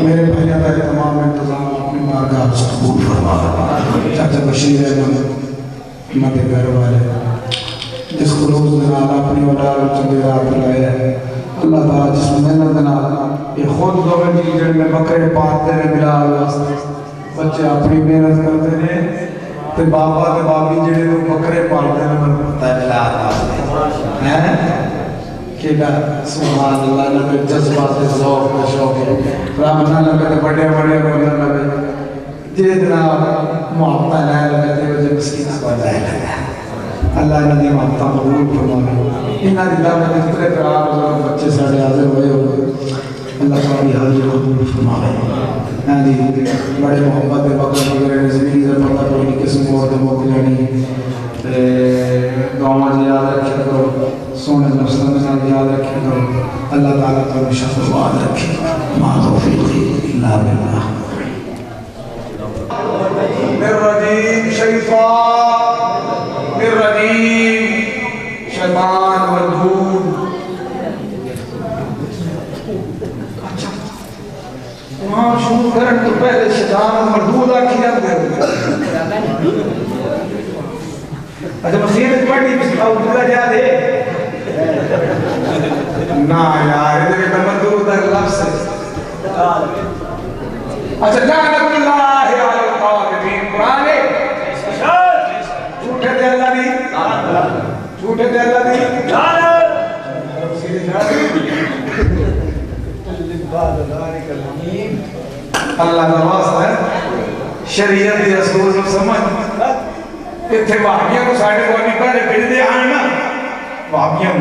میرے بھائیوں کا تمام انتظام اپنی بارگاہ سے قبول فرما چاچا بشیر احمد ہمت گھر والے جس خلوص دنال اپنی اولاد چندی رات لائے ہیں اللہ تعالیٰ جس محنت دنال یہ خود دو جی جن میں بکرے پاتے ہیں بلال واسطے بچے اپنی محنت کرتے ہیں تے بابا تے بابی جڑے تو بکرے پالتے ہیں من پتہ ہے بلال واسطے ہیں کہ سبحان اللہ نبی جذبات ذوق و شوق رحمت اللہ نبی بڑے بڑے بولنے نبی جتنا محبت لائے لگے تھے وجہ مسکینہ کو لائے لگا اللہ نے محبت قبول فرمائے انہاں دی دعوت اتنے قرار بزرگ بچے ساڑھے حاضر ہوئے ہوئے اللہ تعالی حاضر قبول فرمائے یعنی بڑے محبت بکر وغیرہ زمینی سے پتہ کوئی قسم اور موقع نہیں دعا یاد رکھے کرو سونے نفسان میں یاد رکھے کرو اللہ تعالیٰ کا ہمیشہ فرماد رکھے ما توفیقی الا باللہ من رجیم شیطان من رجیم شیطان مردود وہاں شروع کرن تو پہلے شیطان مردود آکھی جاتے ہیں اچھا مسیحت پڑھنی بس اردو جا دے نا یار یہ تو مردود در لفظ ہے اچھا لعنت اللہ علی القاذبین قرآن ہے جھوٹے دے اللہ دی جھوٹے دے اللہ دی اللہ کا واسطہ ہے شریعت دی رسول کو سمجھ اتھے وہابیاں کو ساڑھے کو ابھی پہلے بھیج دے آئے نا وہابیاں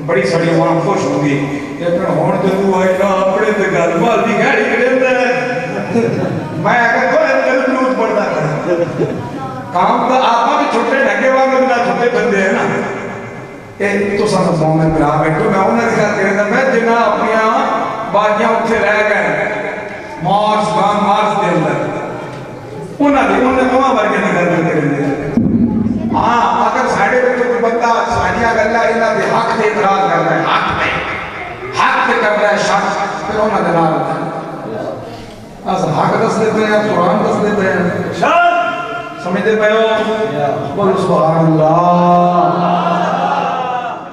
بڑی سڑی وہاں خوش ہوں گی لیکن ہون تو تو ہے نا اپنے تے گل مال دی گھڑی کرے ہے میں اگر کوئی دل بلوت پڑتا کرا کام تو آپا بھی چھوٹے ڈھگے والا بنا چھوٹے بندے ہیں نا اے تو ساتھ مومن بلا بیٹھو میں انہیں دکھا کرے تھا میں جنا اپنیاں باقیاں اتھے رہ گئے مارس بام مارس دے اندر انہیں تو وہاں برگے نگر کرتے رہے ہاں اگر ساڑھے بچوں کو بندہ ساڑھیاں گلہ انہاں دے حق دے اعتراض کر رہا ہے حق دے کر رہا ہے شخص پھر انہاں دے نہ رہتا ہے ایسا حق دس دیتے ہیں قرآن دس دیتے ہیں سمجھتے پہ ہو بولو سبحان اللہ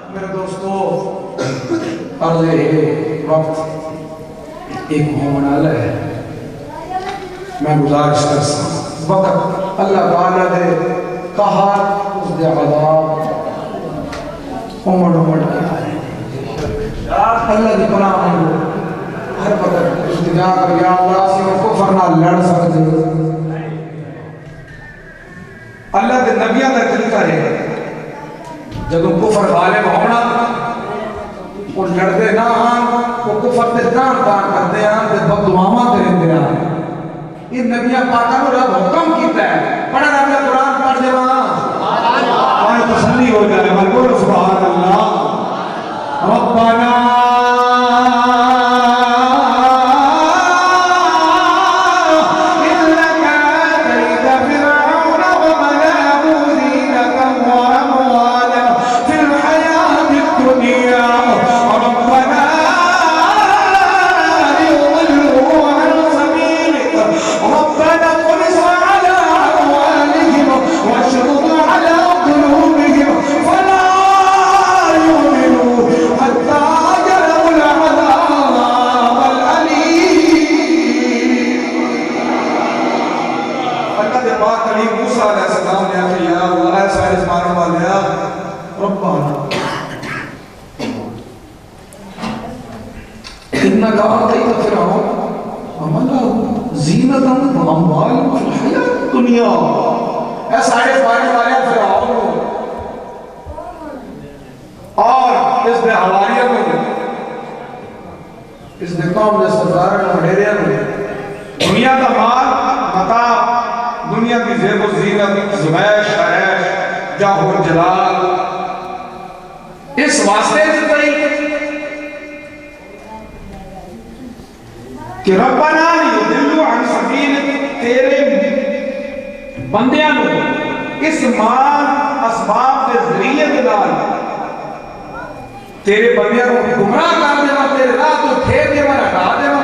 میرے دوستو عرض وقت ایک محمد ہے میں گزارش کر سکتا وقت اللہ تعالیٰ دے کہا اس دے عذاب امڑ کے آئے اللہ دی پناہ مانگو ہر وقت التجا کر یا اللہ سے وہ کفر نہ لڑ سکتے اللہ دے نبیہ دا طریقہ ہے جب کفر غالب ہونا وہ لڑتے نہ آن وہ کفر تے دان دان کرتے ہیں تے بددعاواں کرتے ہیں یہ نبیہ پاکاں نے رب حکم کیتا ہے پڑھا رب نے قرآن پڑھ دے وہاں وہاں تسلی ہو جائے بلکل سبحان اللہ ربنا السلام نے آخر یا اللہ اے سارے زمانوں والیا ربنا انکا آتیت فرعون وملأه زینتا واموالا فی الحیاۃ الدنیا اے سارے زمانوں والیا فرعون اور اس نے حواریہ کو اس نے قوم نے سردار نے مڈیریا نے دنیا کا مال متاع دنیا کی زیب و زینت زبیش عیش جاہ و جلال اس واسطے سے کہ ربنا یضلوا عن سبیلک تیرے بندیاں نو اس مال اسباب کے ذریعے دلال تیرے بندیاں کو گمراہ کر دینا تیرے راہ تو پھیر دینا ہٹا دینا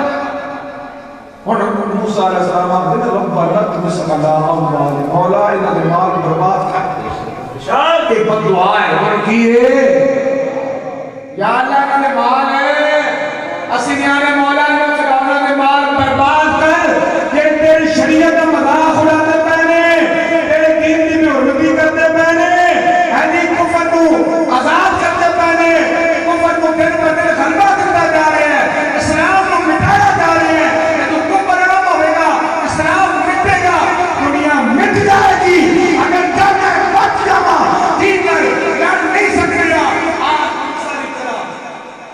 اور موسیٰ علیہ السلام آپ دینا ربنا تمس علی اموال مولا انہاں دے مال برباد کر دے شاید ایک بد دعا ہے اور کی ہے یا اللہ انہاں دے مال ہے اسی نیانے مولا انہاں فرعون دے مال برباد کر کہ تیری شریعت کا مذاق اڑاتے پہنے تیرے دین دی میں حرمتی کرتے پہنے ہدی کفر کو عذاب کرتے پہنے کفر کو دن پر دن غلبہ کرتا جا رہے ہیں اسلام کو مٹایا جا رہے ہیں کہ تو کفر نہ ہوئے گا اسلام مٹے گا دنیا مٹ جائے گی اگر جانا ہے بچ جانا جیت کر لڑ نہیں سکتے گا آج ساری طرح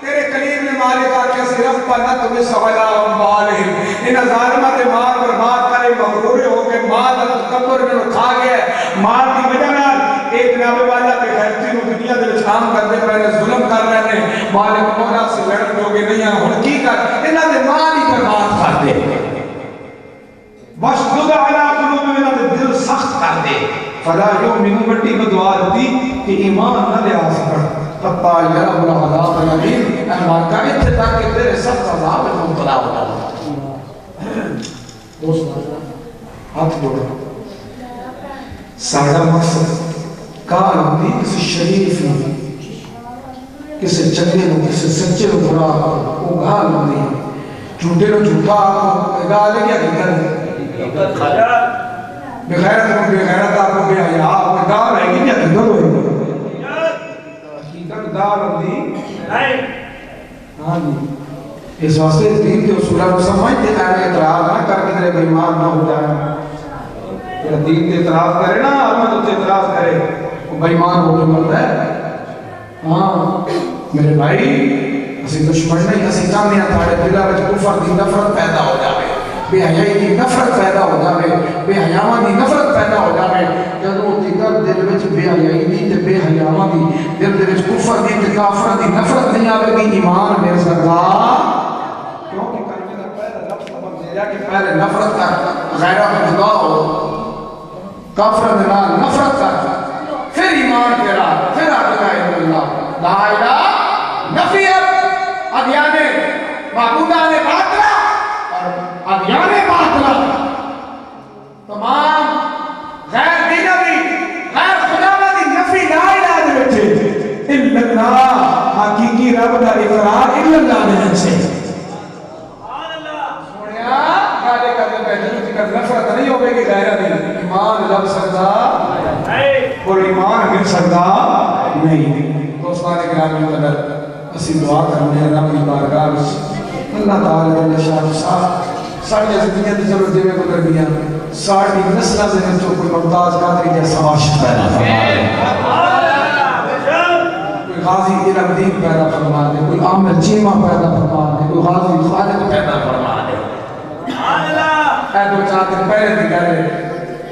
تیرے قلیب نے مالک آکے صرف پنہ تمہیں سوالہ اموالہم ان ظالمات مال برباد کرے مغرور ہو کے مال تکبر میں اٹھا گیا مال کی وجہ میں ایک جناب والا پہ غیرتی نو دنیا دے کام کرتے پہلے ظلم کر رہے ہیں مالک مولا سے لڑ لوگے نہیں ہیں ہن کی کر انہاں دے مال ہی برباد کر دے واشدد علی قلوبہم انہاں دے دل سخت کر دے فلا یؤمنون بڑی بدعا دی کہ ایمان نہ لے آ سکن حتی یروا العذاب الالیم احمد کا اتنے تک کہ تیرے سخت عذاب میں مبتلا ہو جاؤ دوست ہاتھ جوڑا سارا مقصد کار ہوتی کسی شریف نے کسی چنگے نو کسی سچے نو برا وہ گال ہوتی جھوٹے نو جھوٹا گال ہے کیا بغیرت کو بغیرت آپ کو بے حیا آپ گال ہے کیا گال ہوئے حقیقت گال ہوتی ہاں جی اس واسطے دین کے اصولہ کو سمجھتے ہیں اعتراض نہ کر کے تیرے بیمار نہ ہو جائے یا دین کے اعتراض کرے نا آدمی تو اعتراض کرے وہ بیمار ہو کے مرد ہے ہاں میرے بھائی اسی دشمن نہیں اسی چاہتے ہیں تھاڑے دلہ وچ کفر دی نفرت پیدا ہو جائے بے حیائی دی نفرت پیدا ہو جائے بے حیاواں دی نفرت پیدا ہو جائے جدوں دیگر دل وچ بے حیائی دی تے بے حیاواں دی دل دے وچ کفر دی تے کافر دی نفرت نہیں آوے گی ایمان میرے سرکار کیونکہ کلمے دا پہلا لفظ سبب دیا کہ پہلے نفرت کر غیرہ کو جدا ہو کافر دے نال نفرت کر پھر ایمان تیرا پھر لا الہ الا اللہ لا الہ نفیت ادیان معبودان باطلہ اور ادیان باطلہ تمام غیر دینوی غیر خداوندی نفی لا الہ دے وچ الا اللہ حقیقی رب دا اقرار الا اللہ دے وچ سبحان اللہ سونیا گالے کرنے پہلے ذکر نفرت نہیں ہوے گی غیرت ایمان لب سکتا اور ایمان مل سکتا نہیں دوستان گرامی قدر اسی دعا کرنے ہیں رب کی بارگاہ میں اللہ تعالی نے شان صاحب ساڑھے زندگیاں دی ضرورت دیوے کو درمیان ساڑھی نسلہ سے جو کوئی ممتاز قادری جیسا عاشق پیدا فرما دے کوئی غازی علم دین پیدا فرما دے کوئی عامل چیمہ پیدا فرما دے کوئی غازی خالد پیدا فرما دے اے دو چار دن پہلے دی گھر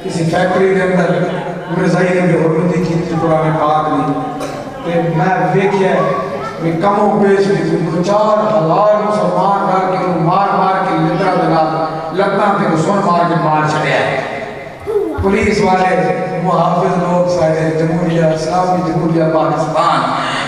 کسی فیکٹری دے اندر مرزائی نے بھی حرمتی کی تھی قرآن پاک نہیں تے میں دیکھیا میں کموں پیش بھی دو چار ہزار مسلمان کر کے مار مار کے لدرہ دلا لگنا تے سن مار کے مار چھڑے آئے پولیس والے محافظ لوگ سارے جمہوریہ اسلامی جمہوریہ پاکستان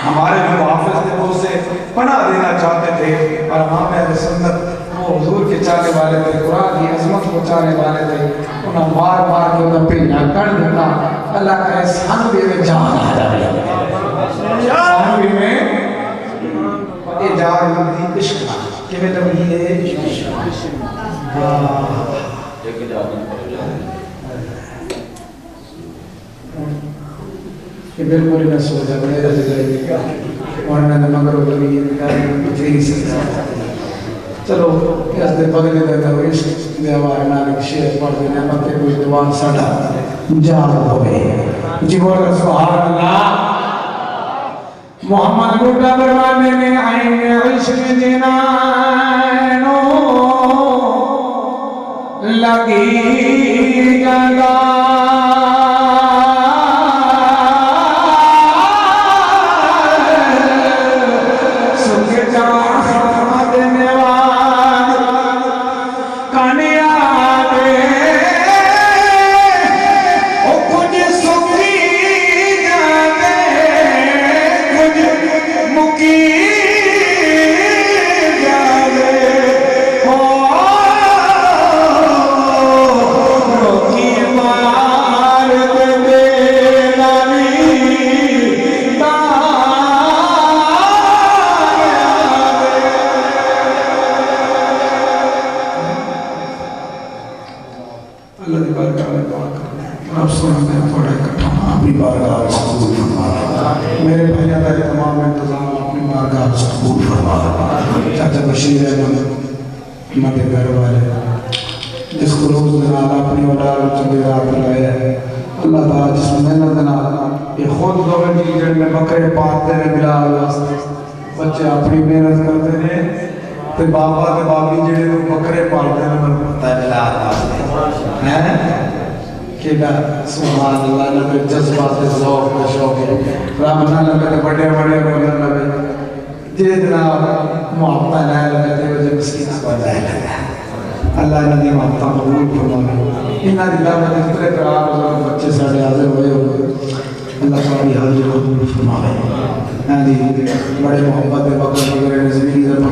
ہمارے جو محافظ تھے وہ اسے پناہ دینا چاہتے تھے اور امام اہل سنت وہ حضور کے چاہنے والے تھے قرآن کی عظمت کو چاہنے والے تھے انہاں مار مار کے انہاں پہنا کر دیتا اللہ کرے سانوی میں جان آ جائے سانوی میں یہ جان ہوتی عشق کہ میں تب یہ کہ بالکل نہ سوچا بڑے رضی گئے ورنہ نے مگر ہوگی پھر سے چلو اس دے بغلے دے دے عشق دے آوار نالک شیر پڑھ دے نعمت تے کوئی دوان ساڑا جان ہوئے جی بول سبحان اللہ محمد بڑھا بروانے میں عین عشق جنانو لگی جگہ میرے بھائیوں کا تمام انتظام اپنی بارگاہ سے قبول فرما چاچا بشیر احمد ہمارے گھر والے جس کو روز دنال اپنی اولاد چندی رات لائے ہیں اللہ تعالیٰ جس محنت دنال یہ خود دوڑے کی جڑ میں بکرے پاتے ہیں بلال واسطے بچے اپنی محنت کرتے ہیں تے بابا تے بابی جڑے بکرے پالتے ہیں پتہ ہے بلال واسطے ہیں کہ سبحان اللہ نبی جذبات ذوق و شوق رب نہ لگے بڑے بڑے بولن لگے جتنا محبت نہ لگے تے وجہ مسکین کو دے لگا اللہ نے محبت قبول فرمائے انہاں دی دعوت اتنے قرار بزرگ بچے ساڑے حاضر ہوئے اللہ تعالی حاضر قبول فرمائے ہاں جی بڑے محبت بکر وغیرہ زمین